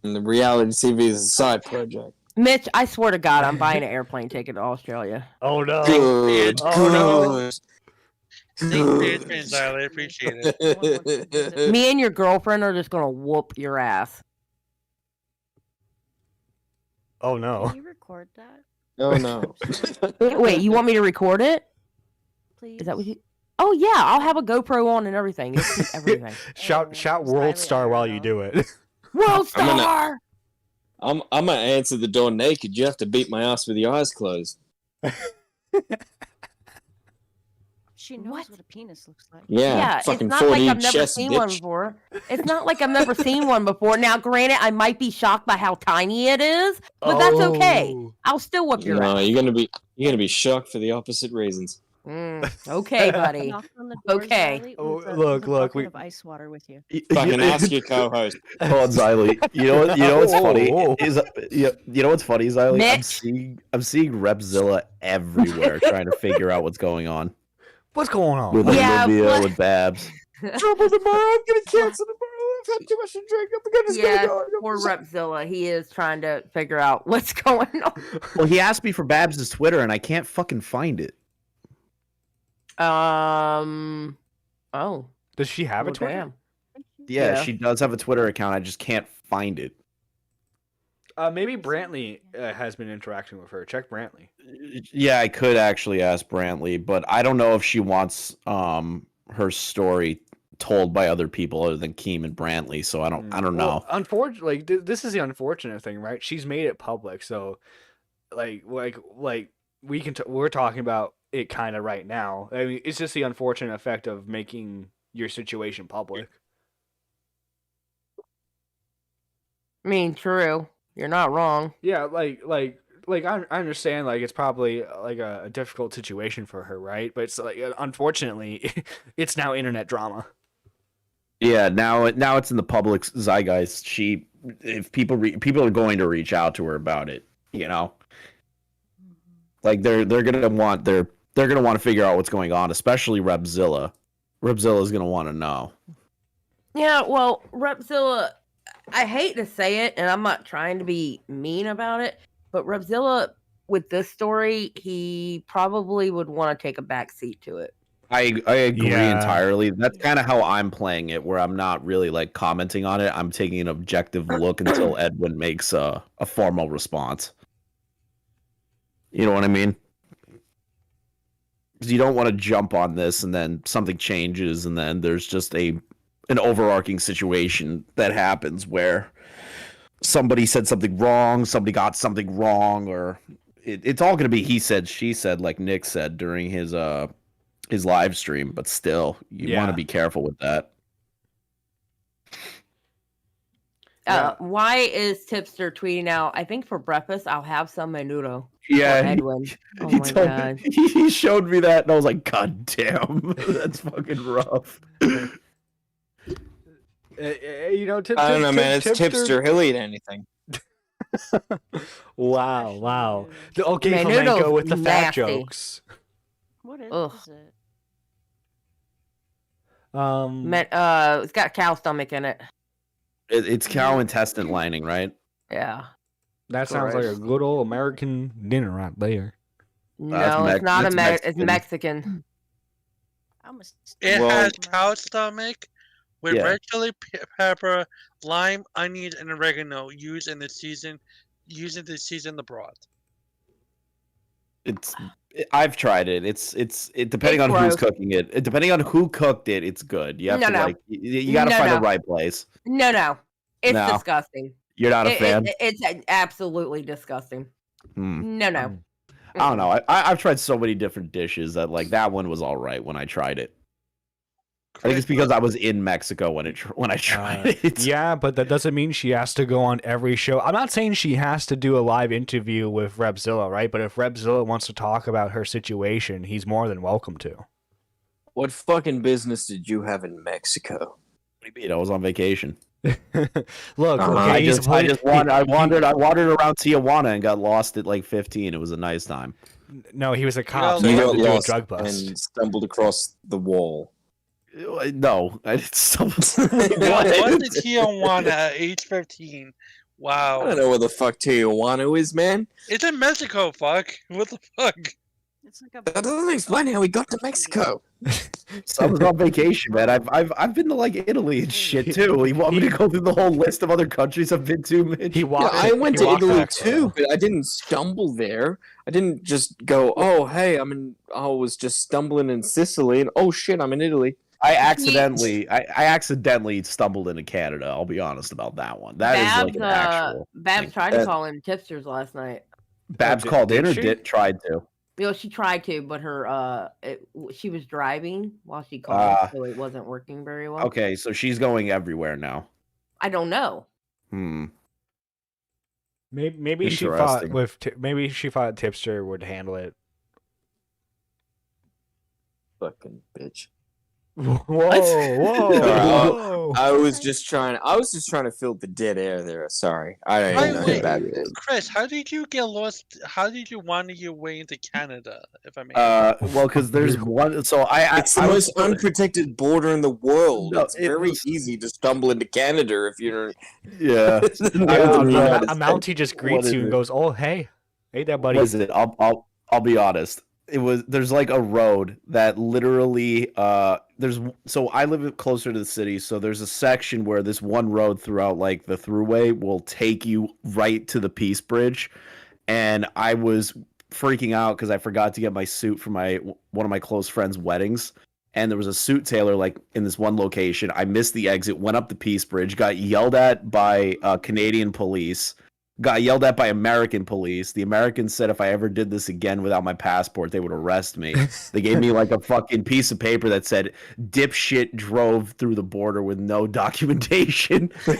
and the reality TV is a side project. Mitch, I swear to God, I'm buying an airplane ticket to Australia. Oh no! Good. Oh no! Thanks for your experience, Riley. I appreciate it. Me and your girlfriend are just gonna whoop your ass. Oh no! Can you record that? Oh no! Wait, you want me to record it? Please. Is that what you? Oh yeah, I'll have a GoPro on and everything. You'll see everything. Shout World Star while you do it. World I'm Star. I'm gonna answer the door naked. You have to beat my ass with your eyes closed. She knows what a penis looks like. Yeah, it's fucking not like 40 I've never chest, seen one bitch. before. It's not like I've never seen one before. Now, granted, I might be shocked by how tiny it is, but that's okay. Oh. I'll still whip your No, ass. you're gonna be shocked for the opposite reasons. Okay, buddy. Knock on the door, Okay. Xylee, Oh, with a look, bucket we- of ice water with you. Fucking ask your co-host. Hold on, Xylee. You know what's funny Oh. is you know what's funny, Xylee? Mitch. I'm seeing Repzilla everywhere trying to figure out what's going on What's going on? with Yeah, Olivia, but- with Babs. Trouble tomorrow. I'm gonna cancel tomorrow. I've had too much to drink. I'm just Yeah, gonna go. poor Repzilla. He is trying to figure out what's going on. Well, he asked me for Babs' Twitter, and I can't fucking find it. Oh. Does she have a Well, Twitter? damn. Yeah, Yeah. she does have a Twitter account. I just can't find it. Maybe Brantley has been interacting with her. Check Brantley. Yeah, I could actually ask Brantley, but I don't know if she wants her story told by other people other than Keem and Brantley. So I don't know. Well, unfortunately, this is the unfortunate thing, right? She's made it public, so like we can we're talking about it kind of right now. I mean, it's just the unfortunate effect of making your situation public. I mean, true. You're not wrong. Yeah, I understand like it's probably like a difficult situation for her, right? But it's like unfortunately, it's now internet drama. Yeah, now it's in the public zeitgeist. If people are going to reach out to her about it, you know, like they're gonna want to figure out what's going on, especially Repzilla. Repzilla's gonna want to know. Yeah, well, Repzilla, I hate to say it, and I'm not trying to be mean about it, but Repzilla, with this story, he probably would want to take a back seat to it. I agree Yeah. entirely. That's kind of how I'm playing it, where I'm not really like commenting on it. I'm taking an objective look until Edwin makes a formal response. You know what I mean? Because you don't want to jump on this and then something changes and then there's just an overarching situation that happens where somebody said something wrong, somebody got something wrong, or it's all going to be he said, she said, like Nick said during his live stream. But still, you want to be careful with that. Why is Tipster tweeting out, I think for breakfast I'll have some menudo? Yeah, For Edwin. Oh he my told god. he showed me that, and I was like, God damn, that's fucking rough. You know, I don't know, man. It's Tipster. He'll eat anything. Wow. Okay, Menudo's Flamenco with the fat nasty. jokes. What is Ugh. it? It's got cow stomach in it. It's cow intestine lining, right? Yeah. That sounds like a good old American dinner right there. No, it's not American. It's Mexican. It Well- has cow stomach with Yeah. red chili pepper, lime, onions, and oregano used to season the broth. I've tried it. It's depending on who's cooking it. Depending on who cooked it, it's good. You have to you got to find the right place. No. It's No. disgusting. You're not a fan. It's absolutely disgusting. No. I don't know. I've tried so many different dishes that like that one was all right when I tried it. I think it's because I was in Mexico when I tried it. Yeah, but that doesn't mean she has to go on every show. I'm not saying she has to do a live interview with Repzilla, right? But if Repzilla wants to talk about her situation, he's more than welcome to. What fucking business did you have in Mexico? What do you mean? I was on vacation. Look, Uh-huh. okay, I wandered around Tijuana and got lost at like 15. It was a nice time. No, he was a cop, so You he had got to do a lost drug bust. and stumbled across the wall. No, I didn't stumble. What did Tijuana at age 15? Wow. I don't know where the fuck Tijuana is, man. It's in Mexico, fuck. What the fuck? It's like That doesn't explain how we got to Mexico. So I was on vacation, man. I've been to like Italy and shit too. You want me to go through the whole list of other countries I've been to, Mitch? I went to Italy too, but I didn't stumble there. I didn't just go, oh hey, I was just stumbling in Sicily, and oh shit, I'm in Italy. I accidentally stumbled into Canada. I'll be honest about that one. That is like an actual. Babs tried to call in tipsters last night. Babs called in or tried to. You know, she tried to, but she was driving while she called, so it wasn't working very well. Okay, so she's going everywhere now. I don't know. Maybe she thought maybe she thought Tipster would handle it. Fucking bitch. Whoa. I was just trying to fill the dead air there. Sorry. I don't even know who that is. Chris, how did you get lost? How did you wander your way into Canada, if I may? Well, because there's one. So it's the most unprotected border in the world. It's very easy to stumble into Canada if you're. Yeah. A Mountie just greets you and goes, "Oh, hey there, buddy." What is it? I'll be honest. There's like a road that literally so I live closer to the city, so there's a section where this one road throughout like the thruway will take you right to the Peace Bridge, and I was freaking out because I forgot to get my suit for one of my close friends' weddings, and there was a suit tailor like in this one location. I missed the exit, went up the Peace Bridge, got yelled at by Canadian police. Got yelled at by American police. The Americans said if I ever did this again without my passport, they would arrest me. They gave me like a fucking piece of paper that said dipshit drove through the border with no documentation. You know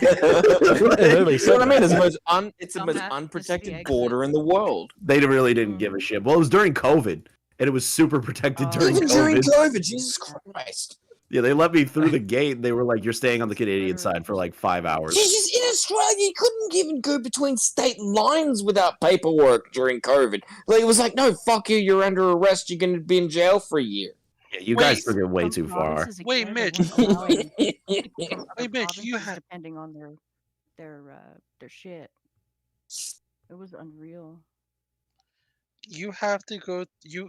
what I mean? It's the most unprotected border in the world. They really didn't give a shit. Well, it was during COVID, and it was super protected during Even COVID. during COVID, Jesus Christ. Yeah, they let me through the gate. They were like, "You're staying on the Canadian side for like 5 hours." Jesus, in Australia, you couldn't even go between state lines without paperwork during COVID. Like, it was like, no, fuck you, you're under arrest, you're going to be in jail for a year. Yeah, you guys took it way too far. Wait, Mitch. Mitch, you had depending on their shit. It was unreal. You have to go. You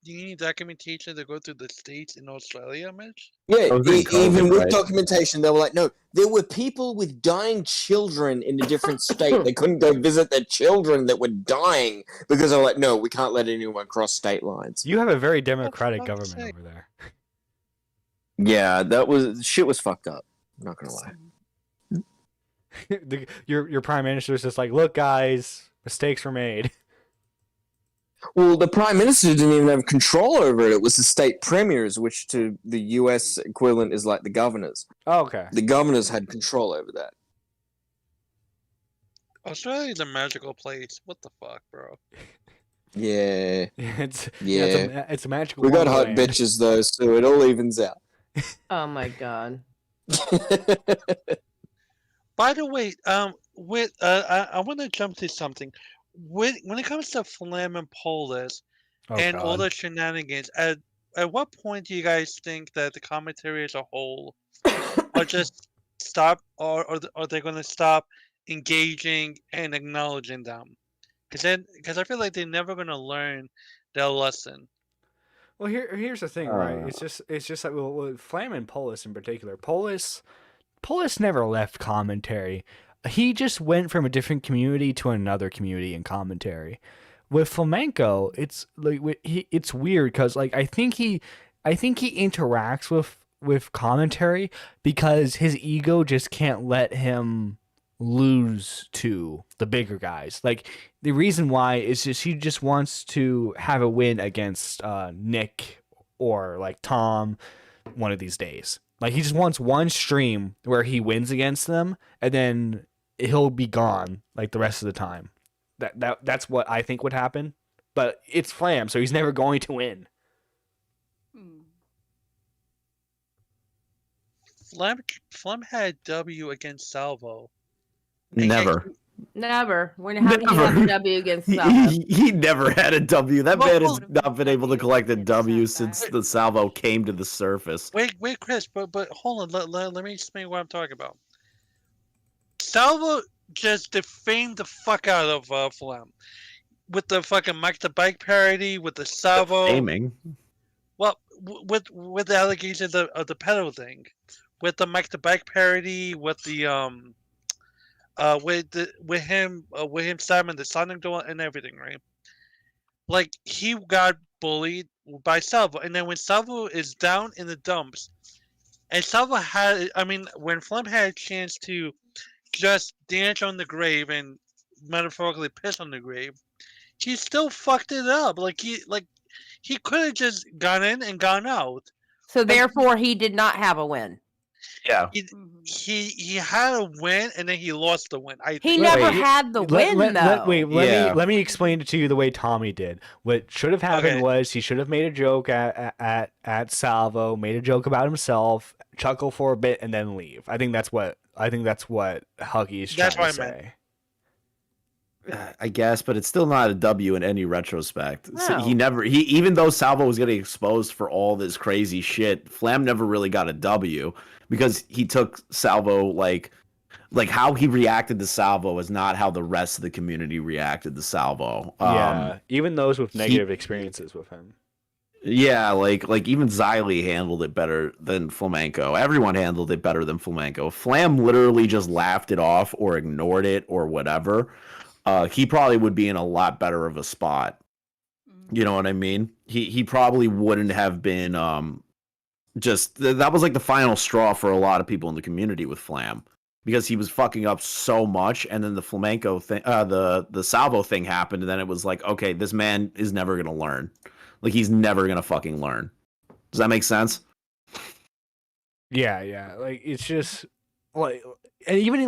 need documentation to go to the States in Australia, Mitch? Yeah, COVID, even with right? documentation, they were like, no, there were people with dying children in a different state. They couldn't go visit their children that were dying because they were like, no, we can't let anyone cross state lines. You have a very democratic government over there. Yeah, shit was fucked up. I'm not gonna lie. Your prime minister is just like, look, guys, mistakes were made. Well, the prime minister didn't even have control over it. It was the state premiers, which to the U.S. equivalent is like the governors. Oh, okay. The governors had control over that. Australia's a magical place. What the fuck, bro? Yeah. It's a magical. We got hot wonderland. bitches though, so it all evens out. Oh my god. By the way, I want to jump to something. When it comes to Flam and Polis and all the shenanigans, at what point do you guys think that the commentary as a whole are just stop, or are they going to stop engaging and acknowledging them? Because I feel like they're never going to learn their lesson. Well, here's the thing, right? It's just like with Flam and Polis in particular. Polis never left commentary. He just went from a different community to another community in commentary. With Flamenco, it's like it's weird because like I think he interacts with commentary because his ego just can't let him lose to the bigger guys. Like the reason why is just he just wants to have a win against Nick or like Tom one of these days. Like he just wants one stream where he wins against them and then he'll be gone like the rest of the time. That's what I think would happen. But it's Flam, so he's never going to win. Flem had a W against Salvo. Never. Never. How do you have a W against He, Salvo? he never had a W. That Well, man has not been able to collect a W since the salvo came to the surface. Wait, Chris, but hold on. Let me explain what I'm talking about. Salvo just defamed the fuck out of Flem with the fucking Mike the Bike parody, with the Salvo. Aiming. Well, with the allegations of the pedo thing, with the Mike the Bike parody, with the with him slamming the Sonic door and everything, right? Like, he got bullied by Salvo, and then when Salvo is down in the dumps, and Salvo when Flem had a chance to just dance on the grave and metaphorically piss on the grave, he still fucked it up. Like, he could have just gone in and gone out. So therefore, he did not have a win. Yeah. He had a win, and then he lost the win. He never had the win, though. Let me explain it to you the way Tommy did. What should have happened was he should have made a joke at Salvo, made a joke about himself, chuckle for a bit, and then leave. I think that's what Huggy is trying to say. I guess, but it's still not a W in any retrospect. So No. Even though Salvo was getting exposed for all this crazy shit, Flam never really got a W because he took Salvo like how he reacted to Salvo is not how the rest of the community reacted to Salvo. Yeah, even those with negative experiences with him. Yeah, like even Xylee handled it better than Flamenco. Everyone handled it better than Flamenco. Flam literally just laughed it off or ignored it or whatever. He probably would be in a lot better of a spot. You know what I mean? He probably wouldn't have been that was like the final straw for a lot of people in the community with Flam because he was fucking up so much, and then the Flamenco thing, the Salvo thing happened, and then it was like, okay, this man is never gonna learn. Like, he's never gonna fucking learn. Does that make sense? Yeah. Like, it's just like, and even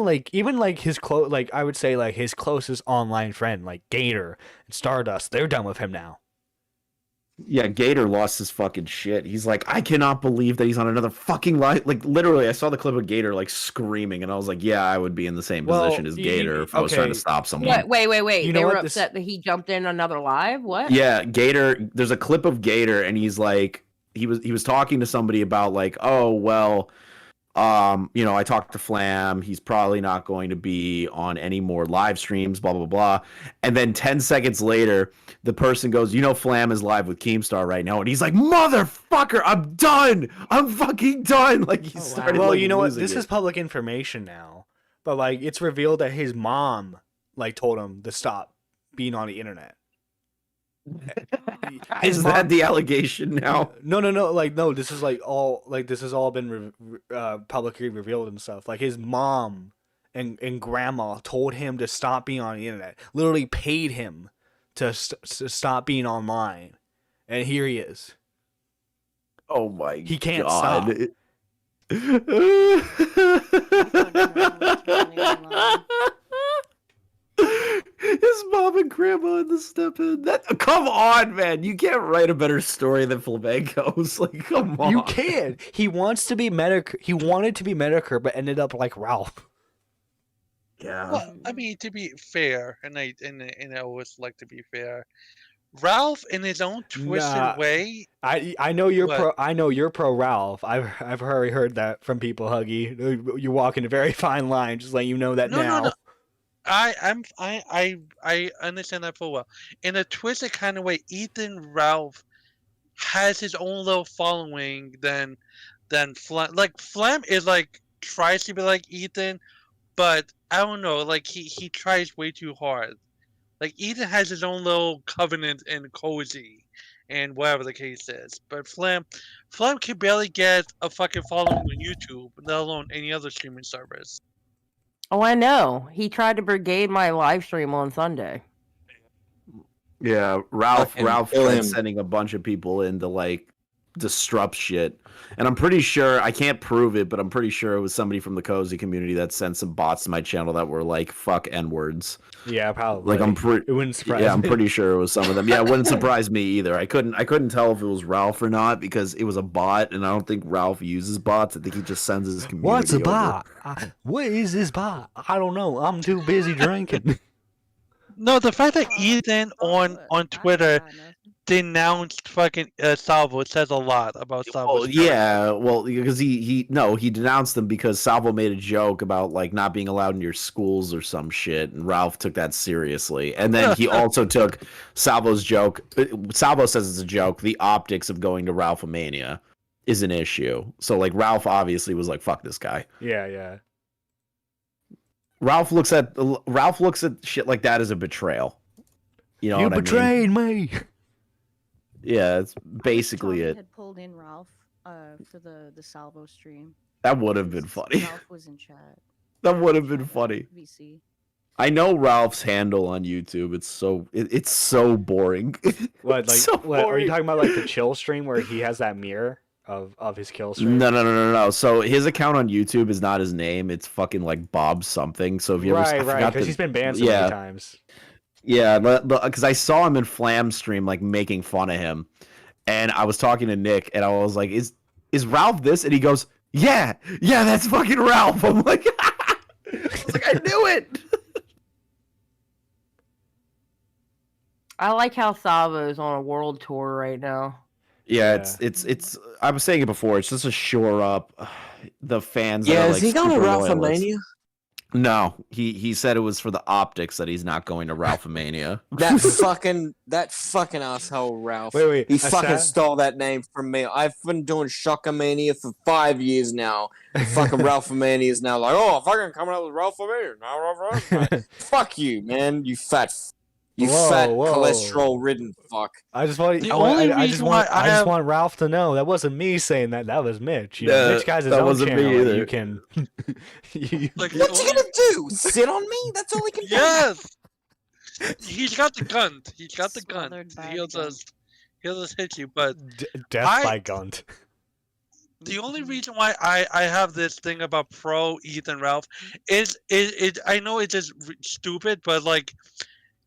his I would say like his closest online friend, like Gator and Stardust, they're done with him now. Yeah, Gator lost his fucking shit. He's like, I cannot believe that he's on another fucking live. Like, literally, I saw the clip of Gator like screaming, and I was like, yeah, I would be in the same position as Gator if I was trying to stop someone. Wait. They were upset that he jumped in another live? What? Yeah, Gator. There's a clip of Gator, and he's like, he was talking to somebody about like, oh well, I talked to Flam. He's probably not going to be on any more live streams, blah, blah, blah. And then 10 seconds later, the person goes, Flam is live with Keemstar right now. And he's like, motherfucker, I'm done. I'm fucking done. Like, he started Well, like, you know what? losing This it. is public information now. But like, it's revealed that his mom like told him to stop being on the internet. Is that the allegation now? No. Like, no. This is this has all been publicly revealed and stuff. Like, his mom and grandma told him to stop being on the internet. Literally paid him to stop being online, and here he is. Oh my! He can't God. stop. His mom and grandma in the step in. Come on, man! You can't write a better story than Flamenco's. Like, come on. You can. He wants to be Medicare. He wanted to be Medicare, but ended up like Ralph. Yeah. Well, I mean, to be fair, and I always like to be fair, Ralph, in his own twisted way. I know you're pro. I know you're pro Ralph. I've already heard that from people. Huggy, you're walking a very fine line. Just letting you know that now. No. I understand that full well. In a twisted kind of way, Ethan Ralph has his own little following than Flem. Like, Flem is like tries to be like Ethan, but I don't know. Like, he tries way too hard. Like, Ethan has his own little covenant and cozy, and whatever the case is. But Flem can barely get a fucking following on YouTube, let alone any other streaming service. Oh, I know. He tried to brigade my live stream on Sunday. Yeah, Ralph kill him. sending a bunch of people in to like disrupt shit. And I'm pretty sure, I can't prove it, but I'm pretty sure it was somebody from the Cozy community that sent some bots to my channel that were like, fuck N-words. Yeah, probably. Like It wouldn't surprise Yeah, I'm me. pretty sure it was some of them. Yeah, it wouldn't surprise me either. I couldn't tell if it was Ralph or not because it was a bot, and I don't think Ralph uses bots. I think he just sends his community. What's a over. bot? What is this bot? I don't know. I'm too busy drinking. No, the fact that Ethan on Twitter denounced fucking Salvo, it says a lot about Salvo. Well, yeah, well, because he denounced them because Salvo made a joke about like not being allowed in your schools or some shit, and Ralph took that seriously. And then he also took Salvo's joke. Salvo says it's a joke. The optics of going to Ralphomania is an issue. So like Ralph obviously was like, "Fuck this guy." Yeah. Ralph looks at shit like that as a betrayal. You know, You what betrayed I mean? me. Yeah, it's basically Tommy it. had pulled in Ralph for the Salvo stream. That would have been funny. Ralph was in chat. That would have been funny. VC. I know Ralph's handle on YouTube. It's so boring. What, like, So what, are boring. you talking about like the chill stream where he has that mirror of his kill stream? No. So his account on YouTube is not his name. It's fucking like Bob something. So if you ever Right, because he's been banned so many times. Yeah, because I saw him in Flam's stream like making fun of him, and I was talking to Nick, and I was like, "Is Ralph this?" And he goes, "Yeah, that's fucking Ralph." I'm like, I was like, I knew it. I like how Salvo's on a world tour right now. Yeah, it's. I was saying it before. It's just to shore up the fans. Yeah, that are, is like, he going to super Ralphomania? loyalists. No, he said it was for the optics that he's not going to Ralphomania. That fucking asshole Ralph. Wait, he I fucking saw- stole that name from me. I've been doing Shockamania for 5 years now. Fucking Ralphomania is now like, oh, fucking coming up with Ralphomania. Now, fuck you, man. You fat Whoa. cholesterol-ridden fuck. I just want Ralph to know that wasn't me saying that. That was Mitch. You know, Yeah, Mitch has his that own wasn't me channel. And either. you can. Like, What's he gonna do? Sit on me? That's all he can do. Yes. He's got the gun. He's got the gun. Smothered by He'll the gun. just hit you. But Death by Gunt. the only reason why I have this thing about pro Ethan Ralph is I know it's just stupid, but like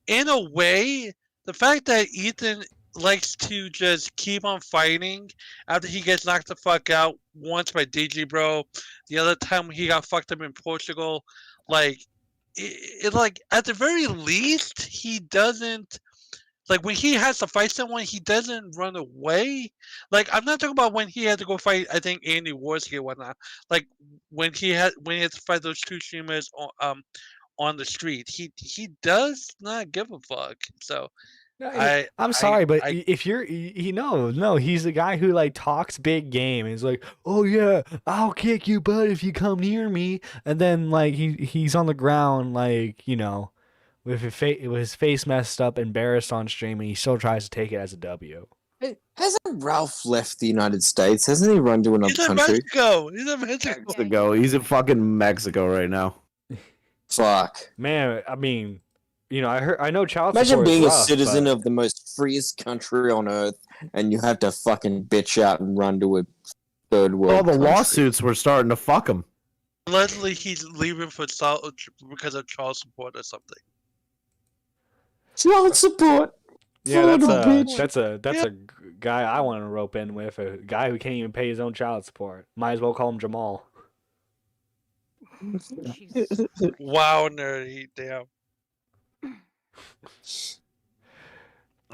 in a way, the fact that Ethan likes to just keep on fighting after he gets knocked the fuck out once by DG Bro, the other time he got fucked up in Portugal, like it like at the very least he doesn't, like when he has to fight someone, he doesn't run away. Like I'm not talking about when he had to go fight, I think Andy Warski or whatnot. Like when he had to fight those two streamers on the street, he does not give a fuck. So I'm sorry, but if you're, he's the guy who like talks big game. He's like, oh yeah, I'll kick you, butt if you come near me. And then like he's on the ground, like with his face messed up, embarrassed on stream, and he still tries to take it as a W. Hey, hasn't Ralph left the United States? Hasn't he run to another he's in country? Mexico. He's in Mexico. Mexico. He's in fucking Mexico right now. Fuck. Man, I mean, I know child Imagine support is being a rough, citizen but- of the most freest country on earth, and you have to fucking bitch out and run to a third world. All the country. lawsuits were starting to fuck him. Allegedly, he's leaving for because of child support or something. Child support. Yeah, Son of a bitch. that's a guy I want to rope in with, a guy who can't even pay his own child support. Might as well call him Jamal. Wow, nerdy, damn.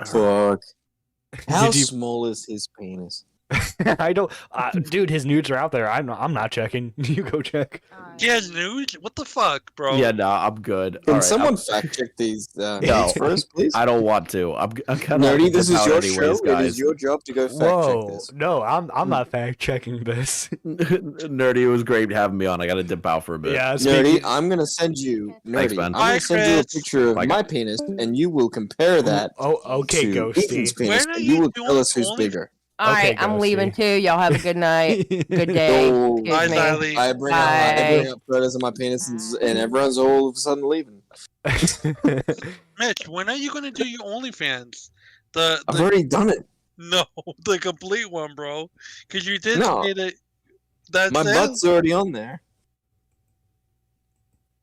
Fuck. How Did you- small is his penis? I don't, dude. His nudes are out there. I'm not checking. You go check. He has nudes? What the fuck, bro? Yeah, no, I'm good. Can All right, someone I'm- fact check these No, nudes for us, please? I don't want to. I'm kind of Nerdy, this is your anyways, show. It guys. is your job to go fact check Whoa, this. no, I'm not fact checking this. Nerdy, it was great having me on. I got to dip out for a bit. Yeah, Nerdy, I'm gonna send you. Thanks, Nerdy, man. I'm Bye, gonna send you a Chris. picture of Bye, my guys. penis, and you will compare that Oh, okay, to Ghosty. Ethan's penis, When are and you you will doing tell us who's only- bigger. All right, Okay, I'm leaving Ghosty. too. Y'all have a good night. Good day. Oh, Excuse Bye, me. Xylee. I bring up photos of my penis, and everyone's all of a sudden leaving. Mitch, when are you gonna do your OnlyFans? The I've already done it. No, the complete one, bro. Because you did No. say that. That's My it? butt's already on there.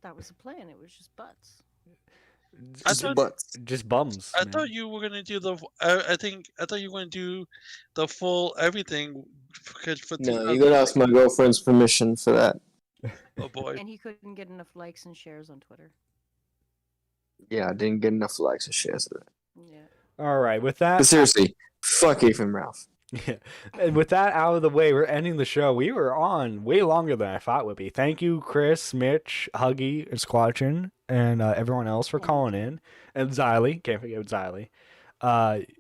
That was the plan. It was just butts. Just bums. I man. thought you were gonna do the. I thought you were gonna do the full everything. For No, you gotta ask my girlfriend's permission for that. Oh boy. And he couldn't get enough likes and shares on Twitter. Yeah, I didn't get enough likes or shares of that. Yeah. All right, with that. But seriously, fuck Ethan Ralph. Yeah. And with that out of the way, we're ending the show. We were on way longer than I thought would be. Thank you, Chris, Mitch, Huggy, and Squatchin, and everyone else for calling in. And Xylee, can't forget Xylee.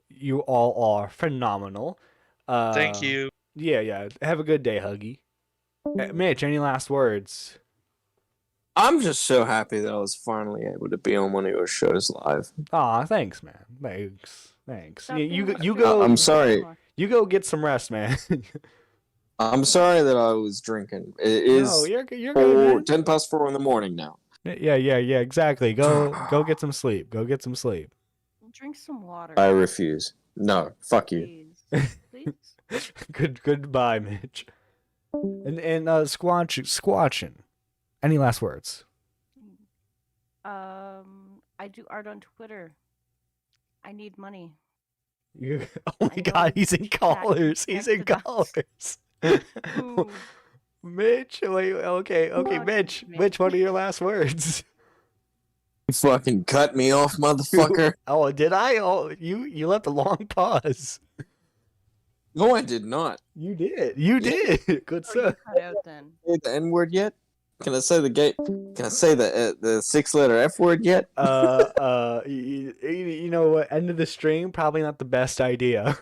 You all are phenomenal. Thank you. Yeah. Have a good day, Huggy. Mitch, any last words? I'm just so happy that I was finally able to be on one of your shows live. Aw, thanks, man. Thanks. Stop You being go. I'm sorry. You go get some rest, man. I'm sorry that I was drinking. It is No, you're good, man. 10 past 4 in the morning now. Yeah, exactly. Go get some sleep. Go get some sleep. Drink some water. I refuse. No, fuck you. Please. Goodbye, Mitch. And Squatchin. Any last words? I do art on Twitter. I need money. Oh my God, he's in collars. He's in collars. Mitch, wait, okay, Mitch. Mitch, what are your last words? You fucking cut me off, motherfucker. Oh, did I? Oh, you left a long pause. No, I did not. You did. Good sir. Cut out then. Say the N word yet? Can I say the gay? Can I say the 6-letter F word yet? You know what? End of the stream, probably not the best idea.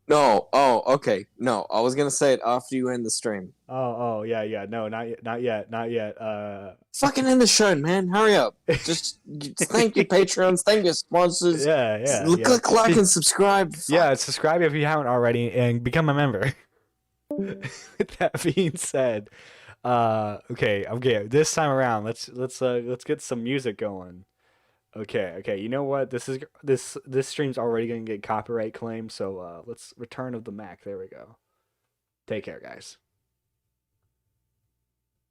No. Oh, okay. No, I was gonna say it after you end the stream. Oh, yeah. No, not yet. Fucking end the show, man. Hurry up. Just thank your patrons, thank your sponsors. Yeah. Click like and subscribe. Yeah, subscribe if you haven't already, and become a member. With that being said, okay. This time around, let's get some music going. Okay. You know what? This stream's already gonna get copyright claimed, so let's Return of the Mac. There we go. Take care, guys.